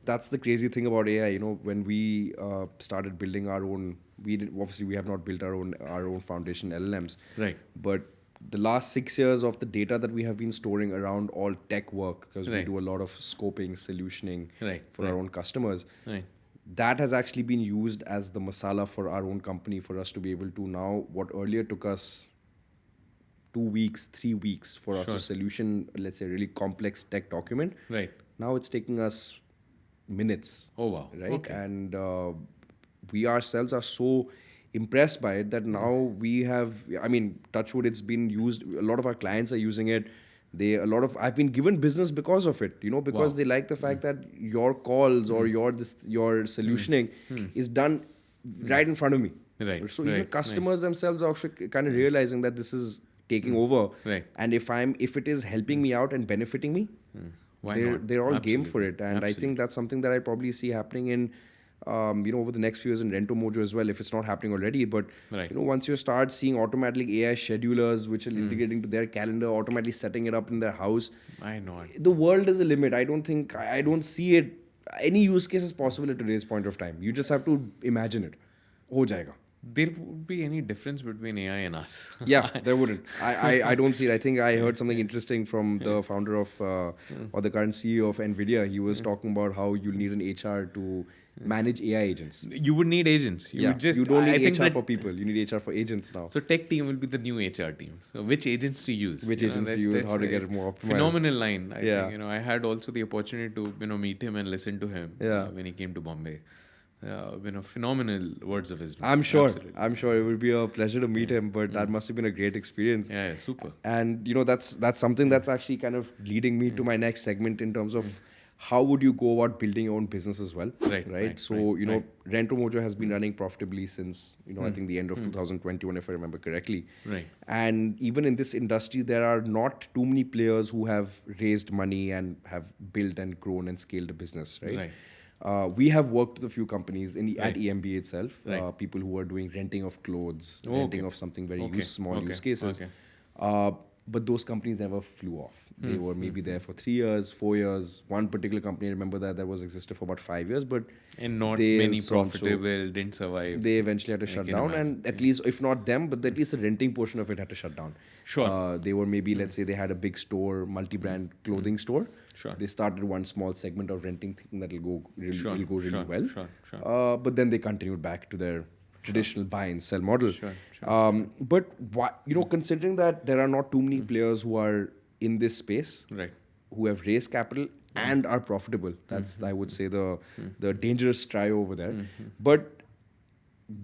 That's the crazy thing about AI. When we started building our own, we have not built our own foundation LLMs. Right. But the last 6 years of the data that we have been storing around all tech work, because we Right. do a lot of scoping, solutioning for Right. our own customers. Right. That has actually been used as the masala for our own company, for us to be able to now, what earlier took us 2 weeks, 3 weeks for us to solution, let's say, a really complex tech document. Right. Now it's taking us minutes. Oh, wow. Right. Okay. And we ourselves are so impressed by it that now we have, I mean, touch wood, it's been used. A lot of our clients are using it. I've been given business because of it, because they like the fact that your calls or your solutioning is done right in front of me. Right. So even customers themselves are actually kind of realizing that this is taking over. Right. And if it is helping me out and benefiting me, Why not? they're all game Absolutely. for it. And I think that's something that I probably see happening in over the next few years in RentoMojo as well, if it's not happening already. But Right. once you start seeing automatic AI schedulers which are integrating to their calendar, automatically setting it up in their house, I know it. the world is a limit. I don't see it. Any use case is possible at today's point of time. You just have to imagine it. Ho jayega. There would be any difference between AI and us? Yeah, there wouldn't. I don't see it. I think I heard something interesting from the founder of, or the current CEO of NVIDIA. He was talking about how you need an HR to manage AI agents. You would need agents. You don't need HR for people. You need HR for agents now. So tech team will be the new HR team. So which agents to use? Which agents to use, how to get it more optimized. Phenomenal line. I Yeah. think, I had also the opportunity to, meet him and listen to him when he came to Bombay. Phenomenal words of wisdom. I'm sure. Absolutely. I'm sure it would be a pleasure to meet him, but that must have been a great experience. Yeah, super. And that's something that's actually kind of leading me to my next segment in terms of how would you go about building your own business as well. Right. So RentoMojo has been running profitably since I think the end of 2021, if I remember correctly. Right. And even in this industry, there are not too many players who have raised money and have built and grown and scaled a business. Right. We have worked with a few companies at EMB itself, people who are doing renting of clothes, renting of something very small use cases. but those companies never flew off. They were maybe there for 3 years, 4 years. One particular company, I remember that was existed for about 5 years, but And not they many so and so- profitable, didn't survive. they eventually had to I shut can down, imagine. and at least, if not them, but at least the renting portion of it had to shut down. Sure. They were maybe, let's say, they had a big store, multi-brand clothing store. Sure. They started one small segment of renting, thinking that it'll go really, Sure, it'll go really sure, well. sure. But then they continued back to their traditional buy and sell model. Sure. But considering that there are not too many players who are in this space, Right. who have raised capital and are profitable. That's, I would say, the dangerous try over there. But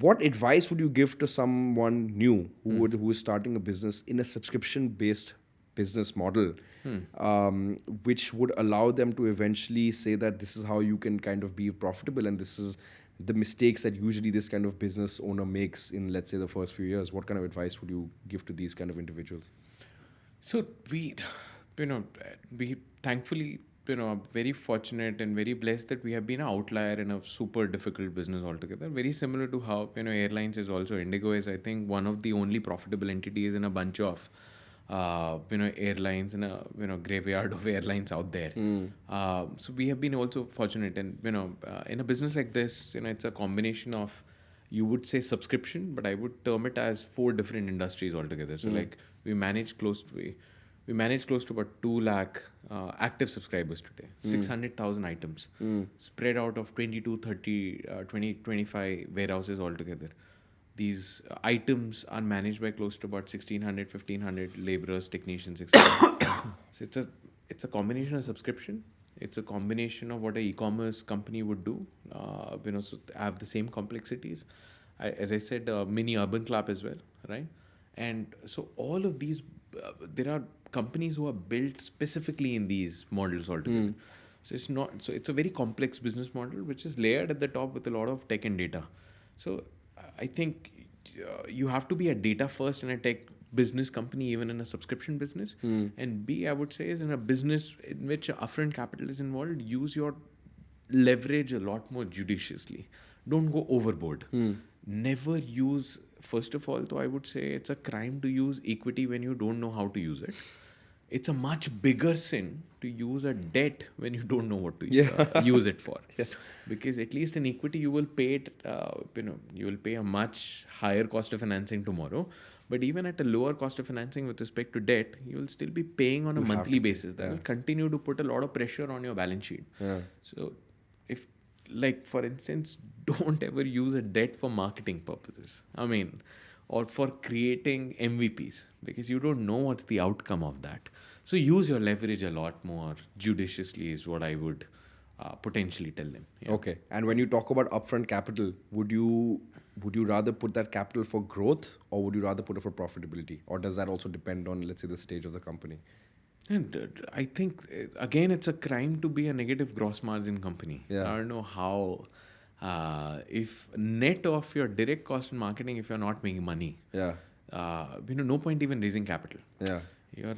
what advice would you give to someone new who is starting a business in a subscription-based business model, which would allow them to eventually say that this is how you can kind of be profitable, and this is the mistakes that usually this kind of business owner makes in, let's say, the first few years? What kind of advice would you give to these kind of individuals? So we thankfully, are very fortunate and very blessed that we have been an outlier in a super difficult business altogether. Very similar to how, airlines is also. Indigo is, I think, one of the only profitable entities in a bunch of, airlines and a, graveyard of airlines out there. So we have been also fortunate, and, in a business like this, it's a combination of, you would say subscription, but I would term it as 4 different industries altogether. So like we manage close to about 2 lakh active subscribers today, 600,000 items spread out of 25 warehouses altogether. These items are managed by close to about 1,600, 1,500 laborers, technicians, etc. So it's a combination of subscription. It's a combination of what an e-commerce company would do. So have the same complexities. As I said, mini urban club as well, right? And so all of these, there are companies who are built specifically in these models altogether. So it's a very complex business model, which is layered at the top with a lot of tech and data. So I think you have to be a data first in a tech business company, even in a subscription business. And B, I would say, is in a business in which upfront capital is involved, use your leverage a lot more judiciously. Don't go overboard. Never use, first of all, though, I would say it's a crime to use equity when you don't know how to use it. It's a much bigger sin to use a debt when you don't know what to use it for. Because at least in equity, you will pay it, you will pay a much higher cost of financing tomorrow. But even at a lower cost of financing with respect to debt, you will still be paying on a monthly basis. That will continue to put a lot of pressure on your balance sheet. So if, like, for instance, don't ever use a debt for marketing purposes. Or for creating MVPs, because you don't know what's the outcome of that. So use your leverage a lot more judiciously is what I would potentially tell them. Okay. And when you talk about upfront capital, would you rather put that capital for growth, or would you rather put it for profitability? Or does that also depend on, let's say, the stage of the company? And I think, again, it's a crime to be a negative gross margin company. I don't know how... if net of your direct cost in marketing, if you're not making money, no point even raising capital. Your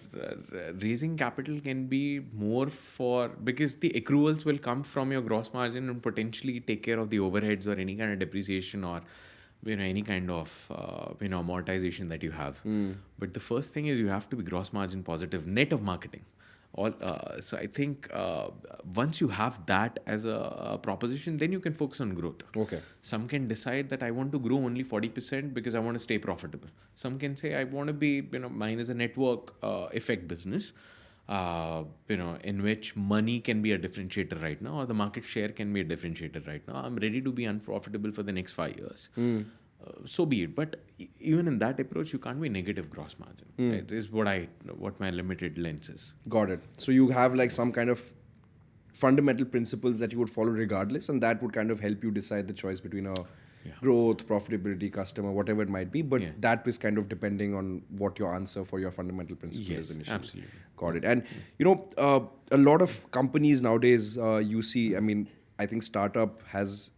raising capital can be more because the accruals will come from your gross margin and potentially take care of the overheads or any kind of depreciation or any kind of amortization that you have. But the first thing is you have to be gross margin positive net of marketing. So I think once you have that as a proposition, then you can focus on growth. Okay. Some can decide that I want to grow only 40% because I want to stay profitable. Some can say I want to be, mine is a network effect business, in which money can be a differentiator right now, or the market share can be a differentiator right now. I'm ready to be unprofitable for the next 5 years. So be it. But even in that approach, you can't be negative gross margin. It is what my limited lens is. Got it. So you have like some kind of fundamental principles that you would follow regardless, and that would kind of help you decide the choice between a growth, profitability, customer, whatever it might be. But that is kind of depending on what your answer for your fundamental principle is initially. Absolutely. Got it. And, a lot of companies nowadays, you see, I think startup has,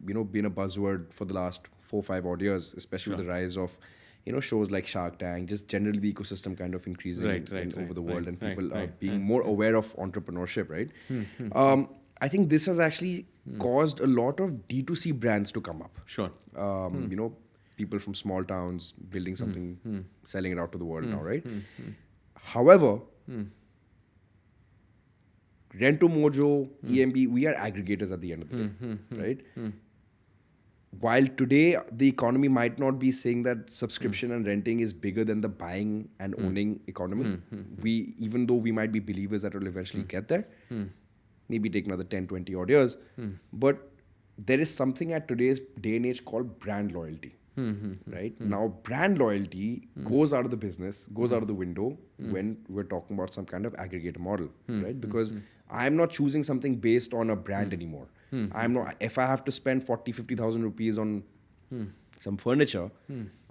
been a buzzword for the last 4-5 odd years, especially with the rise of, shows like Shark Tank, just generally the ecosystem kind of increasing over the world, and people are being more aware of entrepreneurship, right? I think this has actually caused a lot of D2C brands to come up. Sure. People from small towns building something, selling it out to the world now, right? However, RentoMojo, EMB, we are aggregators at the end of the day, right? While today the economy might not be saying that subscription and renting is bigger than the buying and owning economy, we, even though we might be believers that will eventually get there, maybe take another 10, 20 odd years, but there is something at today's day and age called brand loyalty. Right? Now, brand loyalty goes out of the business, goes out of the window when we're talking about some kind of aggregator model, right? Because I'm not choosing something based on a brand anymore. I'm not, if I have to spend 40, 50,000 rupees on some furniture,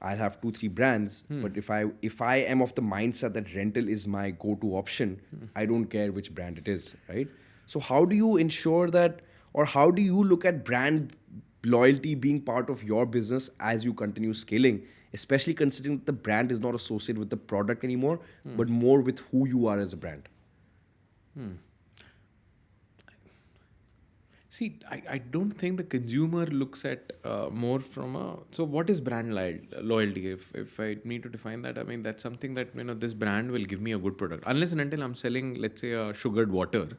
I'll have 2, 3 brands. But if I am of the mindset that rental is my go-to option, I don't care which brand it is, right? So how do you ensure that, or how do you look at brand loyalty being part of your business as you continue scaling, especially considering that the brand is not associated with the product anymore, but more with who you are as a brand? See, I don't think the consumer looks at more from a... So what is brand loyalty? If I need to define that, I mean, that's something that, this brand will give me a good product. Unless and until I'm selling, let's say, a sugared water,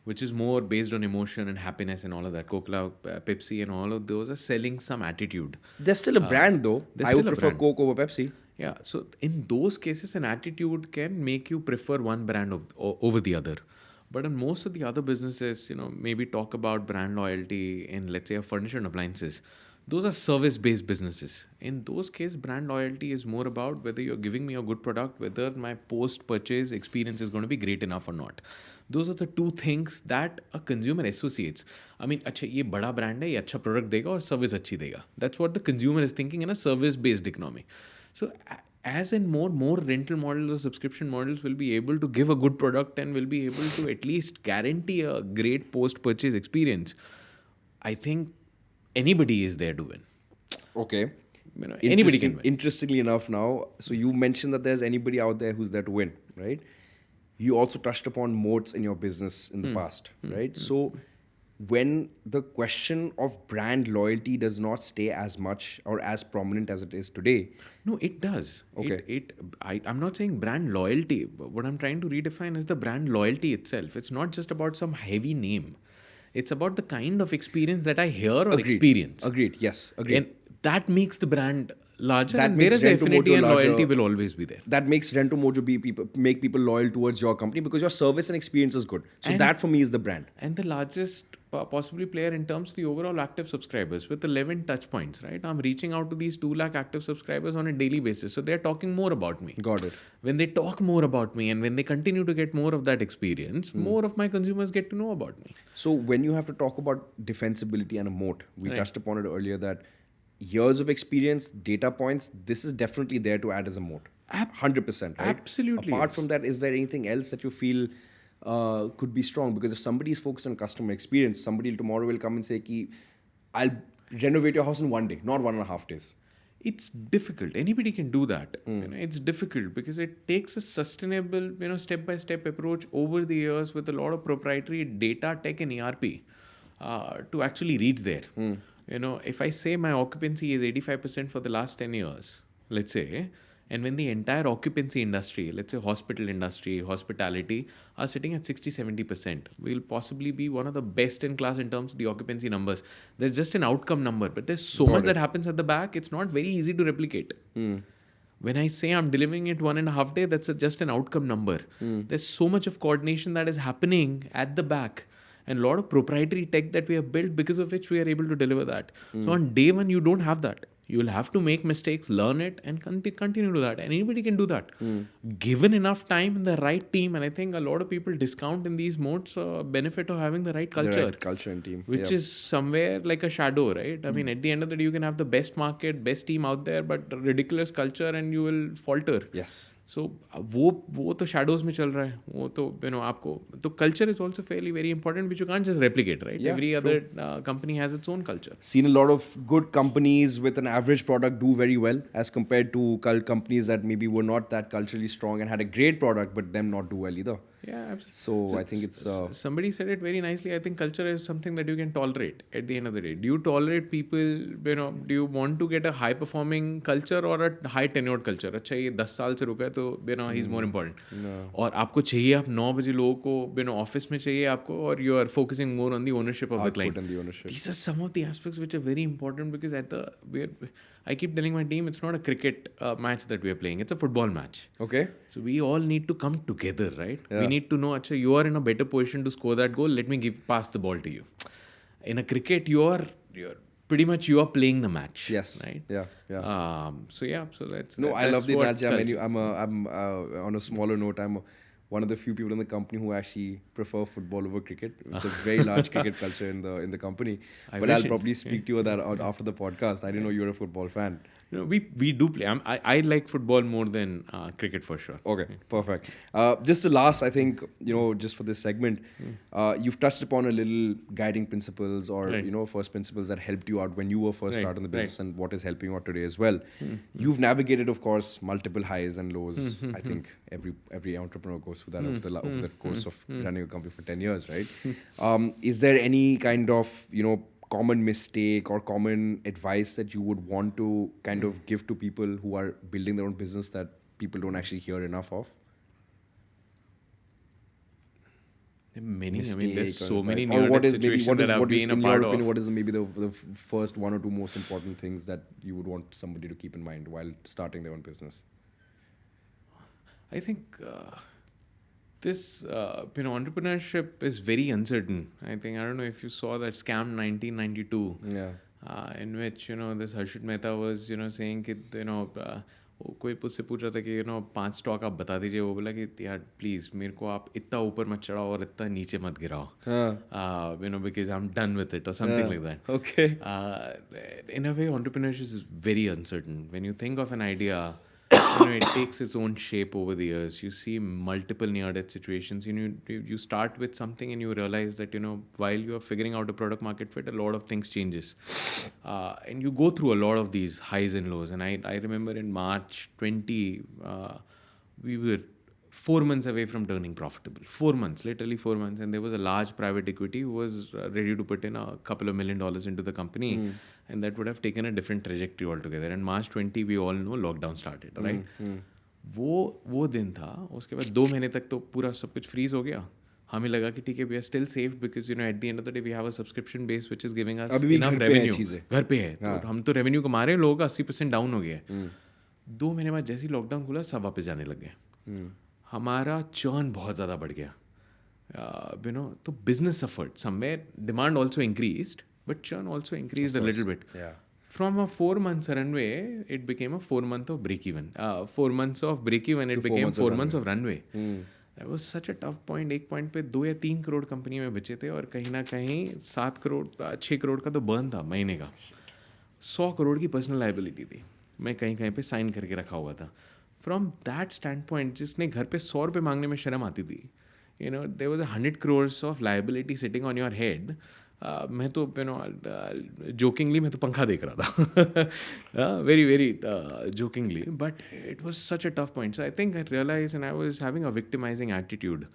which is more based on emotion and happiness and all of that. Coca-Cola, Pepsi and all of those are selling some attitude. There's still a brand though. I would prefer Coke over Pepsi. Yeah. So in those cases, an attitude can make you prefer one brand over the other. But in most of the other businesses, maybe talk about brand loyalty in, let's say, a furniture and appliances. Those are service-based businesses. In those cases, brand loyalty is more about whether you're giving me a good product, whether my post-purchase experience is going to be great enough or not. Those are the two things that a consumer associates. I mean, अच्छा ये बड़ा brand है, ये अच्छा product देगा और service अच्छी देगा. That's what the consumer is thinking in a service-based economy. So as in more rental models or subscription models will be able to give a good product and will be able to at least guarantee a great post-purchase experience, I think anybody is there to win. Okay. Anybody can win. Interestingly enough now, so you mentioned that there's anybody out there who's there to win, right? You also touched upon moats in your business in the past, right? So when the question of brand loyalty does not stay as much or as prominent as it is today. No, it does. Okay. I'm not saying brand loyalty, but what I'm trying to redefine is the brand loyalty itself. It's not just about some heavy name. It's about the kind of experience that I hear or experience. Agreed. Yes. Agreed. And that makes the brand larger. That And makes there is affinity and larger. loyalty will always be there. That makes RentoMojo make people loyal towards your company because your service and experience is good. So that for me is the brand. And the largest possibly player in terms of the overall active subscribers with 11 touch points, right? I'm reaching out to these 2 lakh active subscribers on a daily basis. So they're talking more about me. Got it. When they talk more about me and when they continue to get more of that experience, more of my consumers get to know about me. So when you have to talk about defensibility and a moat, we touched upon it earlier that years of experience, data points, this is definitely there to add as a moat. 100%, right? Absolutely. Apart from that, is there anything else that you feel could be strong? Because if somebody is focused on customer experience, somebody tomorrow will come and say, Ki, I'll renovate your house in 1 day, not 1.5 days. It's difficult. Anybody can do that. It's difficult because it takes a sustainable, step-by-step approach over the years with a lot of proprietary data, tech and ERP to actually reach there. If I say my occupancy is 85% for the last 10 years, let's say, and when the entire occupancy industry, let's say hospital industry, hospitality, are sitting at 60-70%, we'll possibly be one of the best in class in terms of the occupancy numbers. There's just an outcome number, but there's so much that happens at the back, it's not very easy to replicate. When I say I'm delivering it 1.5 day, that's just an outcome number. There's so much of coordination that is happening at the back. And a lot of proprietary tech that we have built because of which we are able to deliver that. So on day one, you don't have that. You will have to make mistakes, learn it, and continue to that. And anybody can do that. Given enough time and the right team, and I think a lot of people discount in these modes benefit of having the right culture. The right culture and team. Which is somewhere like a shadow, right? I mean, at the end of the day, you can have the best market, best team out there, but ridiculous culture and you will falter. Yes. So वो तो shadows में चल रहा है वो तो आपको तो culture is also fairly very important which you can't just replicate, right? Every other company has its own culture. Seen a lot of good companies with an average product do very well as compared to companies that maybe were not that culturally strong and had a great product but them not do well either. Yeah, absolutely. So I think it's Somebody said it very nicely. I think culture is something that you can tolerate at the end of the day. Do you tolerate people, do you want to get a high performing culture or a high tenured culture? अच्छा ये 10 साल से रुका है तो he's more important. और आपको चाहिए आप 9 बजे लोगों को ऑफिस में चाहिए आपको और you are focusing more on the ownership of the client. and the ownership. These are some of the aspects which are very important because I keep telling my team it's not a cricket match that we are playing, it's a football match. Okay. So we all need to come together, right? We need to know, acha, you are in a better position to score that goal. Let me pass the ball to you. In a cricket, you're pretty much you are playing the match. Yes. Right. Yeah. So that's No, I love the what analogy. I mean, culture- I'm on a smaller note. I'm one of the few people in the company who actually prefer football over cricket. It's a very large cricket culture in the company. I But wish I'll it- probably speak to you that after the podcast. I didn't know you're a football fan. we do play. I like football more than cricket for sure. Okay, perfect. Just the last, I think, just for this segment, you've touched upon a little guiding principles or, Right. First principles that helped you out when you were first Right, starting the business right. and what is helping you out today as well. You've navigated, of course, multiple highs and lows. I think every entrepreneur goes through that over the course of running a company for 10 years, right? Is there any kind of, common mistake or common advice that you would want to kind of give to people who are building their own business that people don't actually hear enough of? There are many. I mean, Mistake there's or so many advice. Or near-death situations that I've been a in part your opinion, of. what is maybe the first one or two most important things that you would want somebody to keep in mind while starting their own business? I think this entrepreneurship is very uncertain. I don't know if you saw that scam 1992. Yeah. In which this Harshit Mehta was saying कि कोई मुझसे पूछ रहा था कि 5 stock आप बता दीजिए. वो बोला कि यार प्लीज़ मेरे को आप इतना ऊपर मत चढ़ाओ और इतना नीचे मत गिराओ. Because I'm done with it or something like that. Okay. In a way, entrepreneurship is very uncertain. When you think of an idea, it takes its own shape over the years. You see multiple near-death situations. You start with something and you realize that while you are figuring out a product market fit, a lot of things changes, and you go through a lot of these highs and lows. And I remember in March 20, we were 4 months away from turning profitable. 4 months, literally 4 months. And there was a large private equity who was ready to put in a couple of $1 million into the company. And that would have taken a different trajectory altogether. And March 20, we all know lockdown started, right? वो दिन था. उसके बाद 2 महीने तक तो पूरा सब कुछ freeze हो गया. हमें लगा कि ठीक है, we are still safe because at the end of the day we have a subscription base which is giving us enough revenue. घर पे है. तो हम तो revenue कमा रहे हैं, लोगों का 80% डाउन हो गया है. 2 महीने बाद जैसे ही लॉकडाउन खुला सब वापस जाने लग गए. हमारा चर्न बहुत ज़्यादा बढ़ गया. तो business suffered. Somewhere demand also increased, but churn also increased a little bit. Yeah. From a 4 months runway, it became a 4 month of break even. 4 months of break even, it became 4 months of runway. That was such a tough point. एक point पे 2 या 3 crore company में बचे थे और कहीं ना कहीं 7 करोड़ 6 करोड़ का तो बर्न था महीने का. 100 करोड़ की पर्सनल लाइबिलिटी थी. मैं कहीं कहीं पे साइन करके रखा हुआ था. फ्रॉम दैट स्टैंड पॉइंट, जिसने घर पे 100 रुपये मांगने में शर्म आती थी, there was 100 crores of liability sitting on your head. मैं तो jokingly मैं तो पंखा देख रहा था. Very very jokingly, but it was such a tough point. So I think I realized, and I was having a victimizing attitude.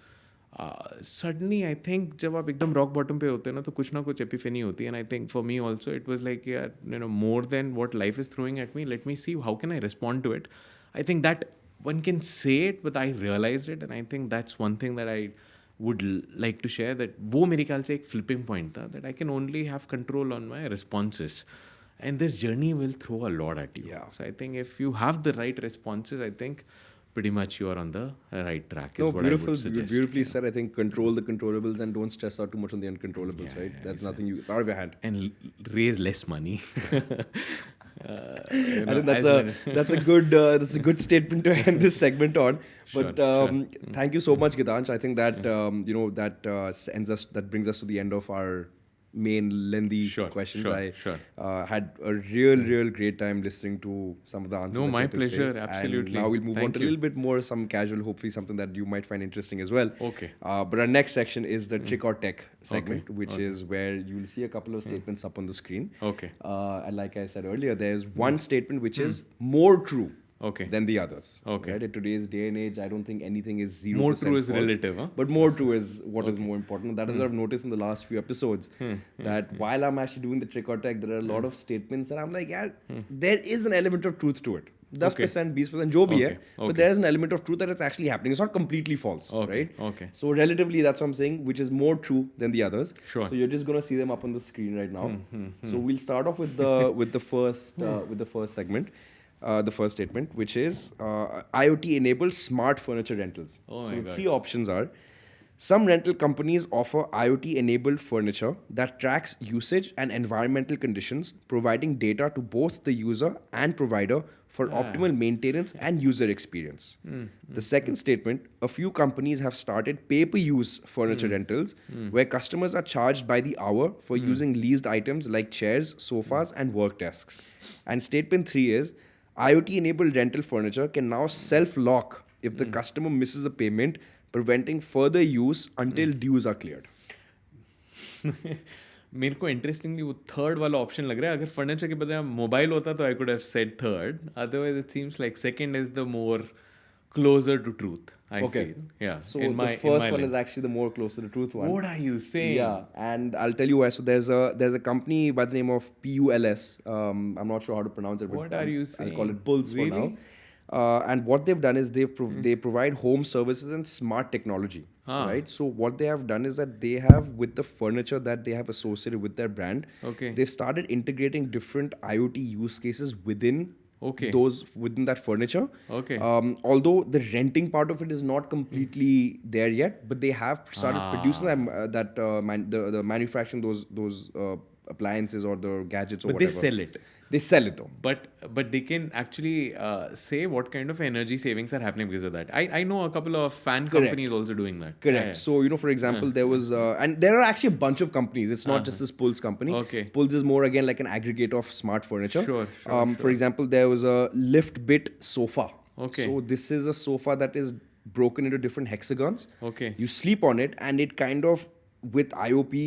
Suddenly I think जब आप एकदम rock bottom पे होते हैं ना, तो कुछ ना कुछ epiphany होती है. And I think for me also it was like, more than what life is throwing at me, let me see how can I respond to it. I think that one can say it, but I realized it, and I think that's one thing that I would like to share, that वो मेरे ख्याल से एक flipping point था, that I can only have control on my responses, and this journey will throw a lot at you. Yeah. So I think if you have the right responses, I think pretty much you are on the right track. Is what Beautiful, I would suggest. beautifully said. I think control the controllables and don't stress out too much on the uncontrollables, right? That's nothing it's out of your hand. And raise less money. I think that's a good statement to end this segment on. But thank you so much, Geetansh. I think that that brings us to the end of our main lengthy questions. I had a real great time listening to some of the answers. No, that my you had to pleasure. say. Absolutely. And now we'll move on Thank to a you. little bit more some casual, hopefully something that you might find interesting as well. Okay. But our next section is the trick or tech segment, which is where you'll see a couple of statements up on the screen. Okay. And like I said earlier, there's one statement which is more true Okay. than the others. Okay. Right? In today's day and age, I don't think anything is 0% More true is false, relative, huh? but more true is what is more important. That is what I've noticed in the last few episodes. That while I'm actually doing the trick or tech, there are a lot of statements that I'm like, yeah, there is an element of truth to it. 10%, 20%, jo bhi hai, but there is an element of truth that it's actually happening. It's not completely false, right? Okay. So relatively, that's what I'm saying, which is more true than the others. Sure. So you're just gonna see them up on the screen right now. So we'll start off with the first segment, the first statement, which is IoT enabled smart furniture rentals. Oh so my the God. three options are. Some rental companies offer IoT-enabled furniture that tracks usage and environmental conditions, providing data to both the user and provider for optimal maintenance and user experience. The second statement, a few companies have started pay-per-use furniture rentals where customers are charged by the hour for using leased items like chairs, sofas, and work desks. And statement 3 is, IoT-enabled rental furniture can now self-lock if the customer misses a payment, preventing further use until dues are cleared. मेरे को interestingly वो third वाला option लग रहा है. अगर furniture के बजाय मोबाइल होता तो I could have said third. Otherwise it seems like second is the more closer to truth, I feel. Yeah. So the first one is actually the more closer to truth one. What are you saying? Yeah, and I'll tell you why. So there's a company by the name of PULS. I'm not sure how to pronounce it. But What are you saying? I'll call it Pulse Really? for now. And what they've done is they provide home services and smart technology. Right. So what they have done is that they have, with the furniture that they have associated with their brand, Okay. they've started integrating different IoT use cases within that furniture. Okay. Although the renting part of it is not completely there yet, but they have started producing the manufacturing those appliances or the gadgets or But whatever. they sell it. They sell it though. But they can actually say what kind of energy savings are happening because of that. I know a couple of fan companies also doing that. Correct. Yeah. So, for example, there was, and there are actually a bunch of companies. It's not just this Pulse company. Okay. Pulse is more again like an aggregator of smart furniture. Sure. For example, there was a LiftBit sofa. Okay. So this is a sofa that is broken into different hexagons. Okay. You sleep on it, and it kind of with IoT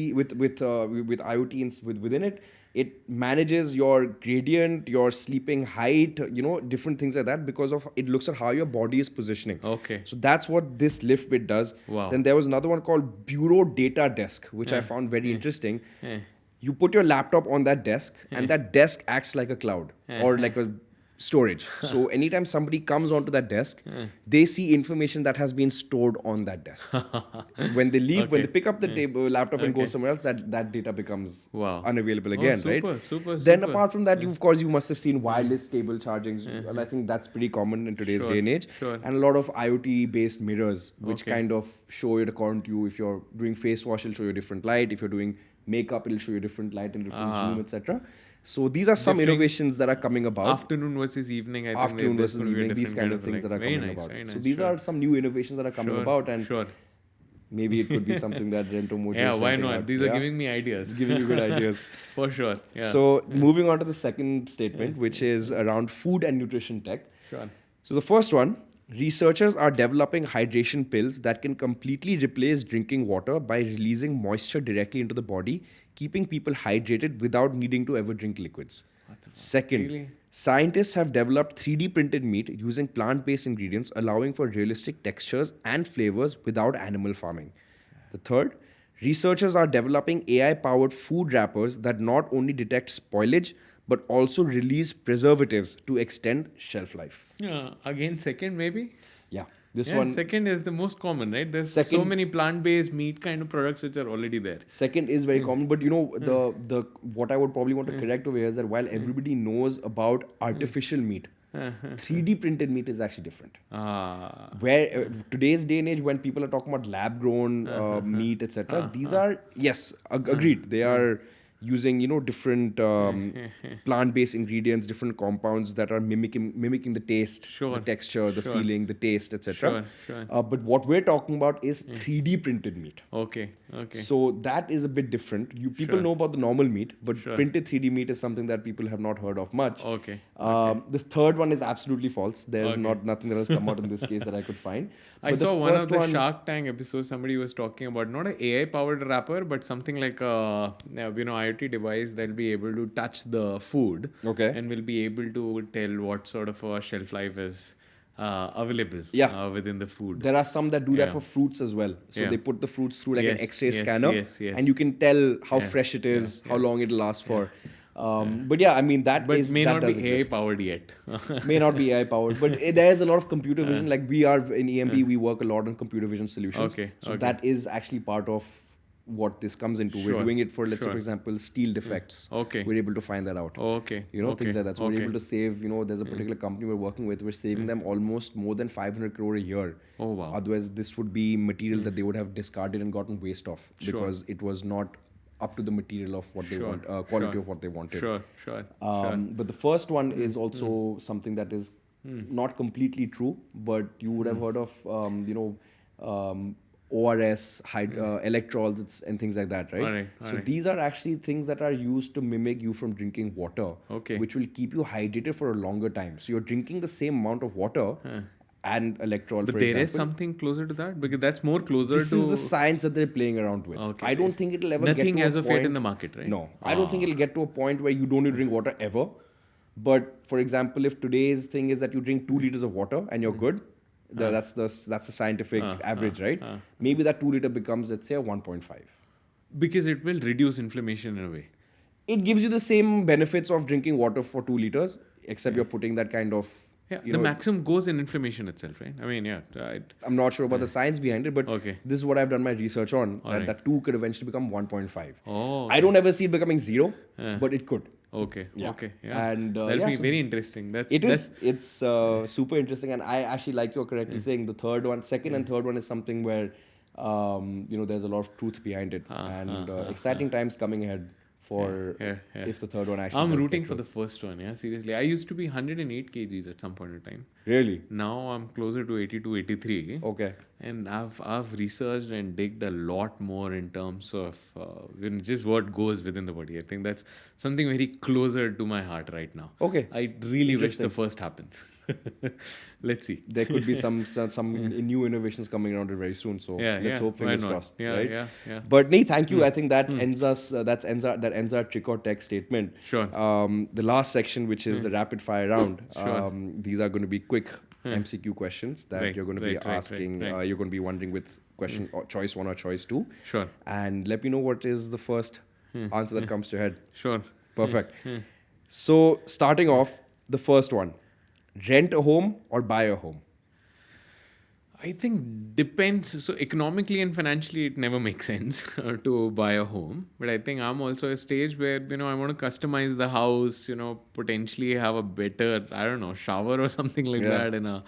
within it. It manages your gradient, your sleeping height, different things like that because of it looks at how your body is positioning. Okay. So that's what this LiftBit does. Wow. Then there was another one called Bureau Data Desk, which I found very interesting. You put your laptop on that desk, and that desk acts like a cloud or like a storage. So anytime somebody comes onto that desk, they see information that has been stored on that desk. When they leave, when they pick up the laptop and go somewhere else, that data becomes unavailable again, right? Super. Then apart from that, of course, you must have seen wireless cable chargings. Well, I think that's pretty common in today's day and age. Sure. And a lot of IoT-based mirrors, which kind of show it according to you. If you're doing face wash, it'll show you a different light. If you're doing makeup, it'll show you a different light and different zoom, etc. So these are some innovations that are coming about. Afternoon versus evening, I think. Afternoon versus evening, these kind of things that are coming about. So these are some new innovations that are coming about, and maybe it could be something that RentoMojo Yeah, is why renting not? out. These are giving me ideas. Giving you good ideas. For sure. Yeah. So moving on to the second statement, which is around food and nutrition tech. Sure. So the first one, researchers are developing hydration pills that can completely replace drinking water by releasing moisture directly into the body, keeping people hydrated without needing to ever drink liquids. Second, Really? scientists have developed 3D printed meat using plant-based ingredients, allowing for realistic textures and flavors without animal farming. The third, researchers are developing AI-powered food wrappers that not only detect spoilage, but also release preservatives to extend shelf life. Yeah. Again, second maybe? Yeah. This Yeah, one. second is the most common, right? There's so Second- many plant-based meat kind of products which are already there. Second is very common, but the what I would probably want to correct over here is that while everybody knows about artificial meat, 3D printed meat is actually different. Where today's day and age, when people are talking about lab grown meat, etc., these are agreed. They are using different plant-based ingredients, different compounds that are mimicking the taste, the texture, the feeling, the taste, etc. But what we're talking about is 3D printed meat. Okay. So that is a bit different. People know about the normal meat, but printed 3D meat is something that people have not heard of much. Okay. The third one is absolutely false. There's nothing that has come out in this case that I could find. I But the saw one of first the Shark Tank episodes. Somebody was talking about not an AI powered wrapper, but something like I IoT device that'll be able to touch the food. Okay. And will be able to tell what sort of a shelf life is available within the food. There are some that do that Yeah. for fruits as well. So Yeah. they put the fruits through like an Yes, X-ray yes, scanner, yes, yes. and you can tell how Yeah, fresh it is, yeah, how yeah. long it'll last for. But yeah, I mean that But is may that not does be AI exist. powered yet. May not be AI powered, but there is a lot of computer vision. Like we are in EMB, we work a lot on computer vision solutions. Okay, So okay. that is actually part of what this comes into. We're Sure, doing it for, let's say, sure. for example, steel defects. Okay. We're able to find that out. Okay. You know, okay. things like that. So we're okay. able to save, there's a particular company we're working with. We're saving them almost more than 500 crore a year. Oh, wow. Otherwise, this would be material that they would have discarded and gotten waste of Sure. because it was not up to the material of what they Sure, want, quality sure. of what they wanted. Sure, sure. But the first one is also something that is not completely true, but you would have heard of, ORS, electrolytes, and things like that, right? Alright, So alright. these are actually things that are used to mimic you from drinking water, Okay. which will keep you hydrated for a longer time. So you're drinking the same amount of water and electrol, But for there example. is something closer to that because that's more closer This to. is the science that they're playing around with. Okay. I don't think it'll ever Nothing get to has a a point. fate in the market, right? No, I don't think it'll get to a point where you don't need to drink water ever. But for example, if today's thing is that you drink 2 liters of water and you're good, that's the scientific average, right? Maybe that 2 liter becomes, let's say, a 1.5. Because it will reduce inflammation in a way. It gives you the same benefits of drinking water for 2 liters, except you're putting that kind of. Yeah, you the know, maximum goes in inflammation itself, right? I mean, yeah. I'm not sure about the science behind it, but Okay. this is what I've done my research on. Alright. That 2 could eventually become 1.5. Oh, I don't ever see it becoming 0, but it could. Okay. Yeah. Okay. Yeah. And, that'll yeah, be so very interesting. It is. It's super interesting, and I actually like you're correctly saying the second and third one is something where there's a lot of truth behind it, and exciting times coming ahead for Yeah. if the third one actually. I'm does rooting get for through. the first one. Yeah, seriously. I used to be 108 kgs at some point in time. Really. Now I'm closer to 82, 83. Okay. And I've researched and digged a lot more in terms of just what goes within the body. I think that's something very closer to my heart right now. Okay. I really wish the Interesting. first happens. Let's see. There could be some new innovations coming around it very soon. So Yeah, let's yeah. hope Why fingers not? crossed. Yeah, right? yeah. But nee, thank you. I think that ends our trick or tech statement. Sure. The last section, which is the rapid fire round. Sure. These are going to be quick MCQ questions that Right, you're going to be right, right, asking. right. You're going to be wondering with question or choice 1 or choice 2. Sure. And let me know what is the first answer that comes to your head. Sure. Perfect. So starting off, the first one: rent a home or buy a home? I think depends. So economically and financially, it never makes sense to buy a home. But I think I'm also at a stage where I want to customize the house. Potentially have a better shower or something like Yeah. that.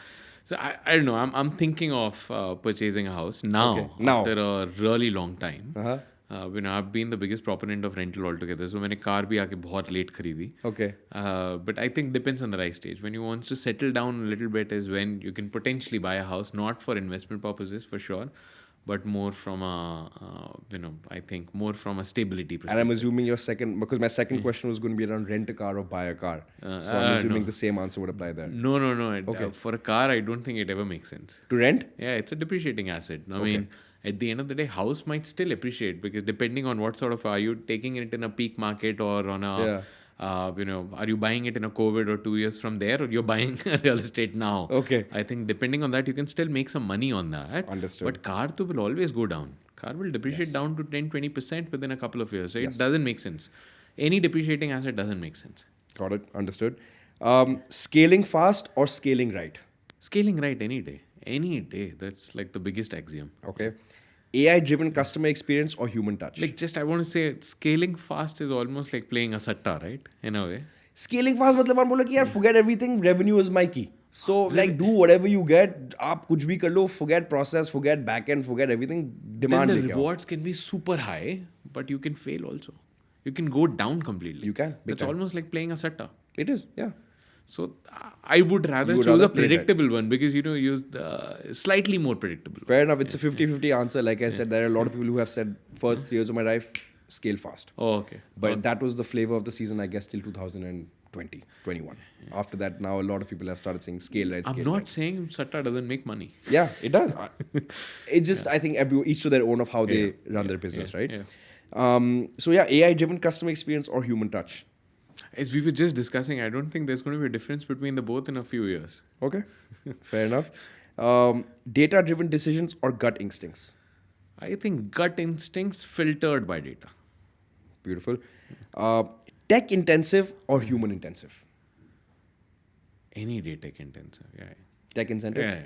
So I don't know. I'm thinking of purchasing a house now, Okay. Now. after a really long time. Uh-huh. I've been the biggest proponent of rental altogether. So मैंने car भी आके बहुत late खरीदी. Okay. But I think depends on the right stage. When you want to settle down a little bit is when you can potentially buy a house, not for investment purposes for sure, but more from I think more from a stability perspective. And I'm assuming your second, because my second question was going to be around rent a car or buy a car. So I'm assuming no. the same answer would apply there. No. Okay. For a car, I don't think it ever makes sense. To rent? Yeah, it's a depreciating asset. I mean, at the end of the day, house might still appreciate because depending on what sort of, are you taking it in a peak market or on a, are you buying it in a COVID or 2 years from there, or you're buying real estate now? Okay. I think depending on that, you can still make some money on that. Understood. But car to will always go down. Car will depreciate down to 10-20% within a couple of years. So Yes. it doesn't make sense. Any depreciating asset doesn't make sense. Got it. Understood. Scaling fast or scaling right? Scaling right any day. Any day. That's like the biggest axiom. Okay. AI driven customer experience or human touch? I want to say scaling fast is almost like playing a satta, right? In a way. Scaling fast मतलब आप बोलो कि यार forget everything, revenue is my key. So like do whatever you get, आप कुछ भी कर लो, forget process, forget backend, forget everything, demand Then the लेके आओ. rewards can be super high, but you can fail also. You can go down completely. You can, big That's time. almost like playing a satta. It is, yeah. So I would rather You would choose rather a play that. predictable one because use the slightly more predictable. Fair enough. It's a 50-50 answer. Like I said, there are a lot of people who have said first 3 years of my life, scale fast. Oh, okay. But that was the flavor of the season, I guess, till 2020, 21. After that, now a lot of people have started saying scale right, I'm scale not right. saying satta doesn't make money. Yeah, it does. It's just, I think, each to their own of how they run their business, right? Yeah. So yeah, AI-driven customer experience or human touch. As we were just discussing, I don't think there's going to be a difference between the both in a few years. Okay, fair enough. Data-driven decisions or gut instincts. I think gut instincts filtered by data. Beautiful. Tech intensive or human intensive. Any day tech intensive. Yeah. Tech incentive. Yeah.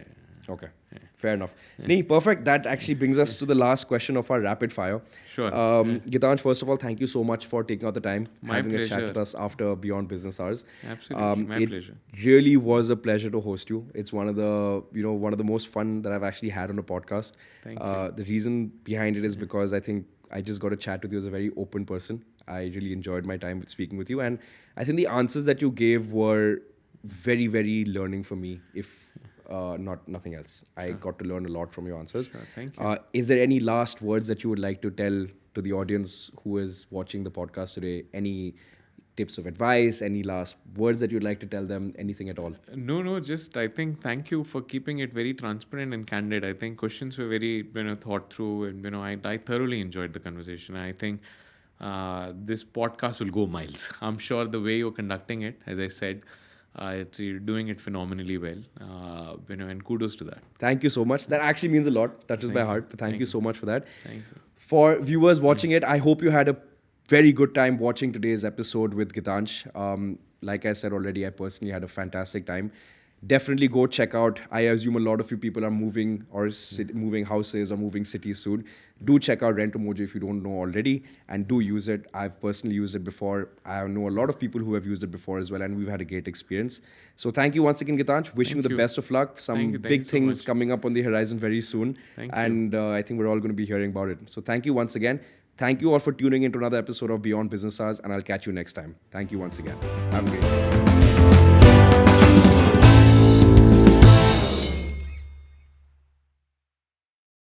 Okay, fair enough. Nee, perfect. That actually brings us to the last question of our rapid fire. Sure. Gitansh, first of all, thank you so much for taking out the time, My having a chat pleasure. with us after Beyond Business Hours. Absolutely, my it pleasure. really was a pleasure to host you. It's one of the most fun that I've actually had on a podcast. Thank you. The reason behind it is because I think I just got to chat with you as a very open person. I really enjoyed my time speaking with you, and I think the answers that you gave were very, very learning for me. If nothing else, I got to learn a lot from your answers. Sure, thank you. Is there any last words that you would like to tell to the audience who is watching the podcast today? Any tips of advice? Any last words that you'd like to tell them? Anything at all? No, just I think thank you for keeping it very transparent and candid. I think questions were very thought through, and I thoroughly enjoyed the conversation. I think this podcast will go miles. I'm sure the way you're conducting it, as I said, you're doing it phenomenally well. And kudos to that. Thank you so much. That actually means a lot. Touches my Thank you. heart. But thank you so much for that. Thank you. For viewers watching it, I hope you had a very good time watching today's episode with Geetansh. Like I said already, I personally had a fantastic time. Definitely go check out. I assume a lot of you people are moving or moving houses or moving cities soon. Do check out RentoMojo if you don't know already, and do use it. I've personally used it before. I know a lot of people who have used it before as well, and we've had a great experience. So thank you once again, Geetansh. Wishing you the best of luck. Some Thank you big so things much. coming up on the horizon very soon. Thank you. And I think we're all going to be hearing about it. So thank you once again. Thank you all for tuning into another episode of Beyond Business Hours, and I'll catch you next time. Thank you once again. Have a great day.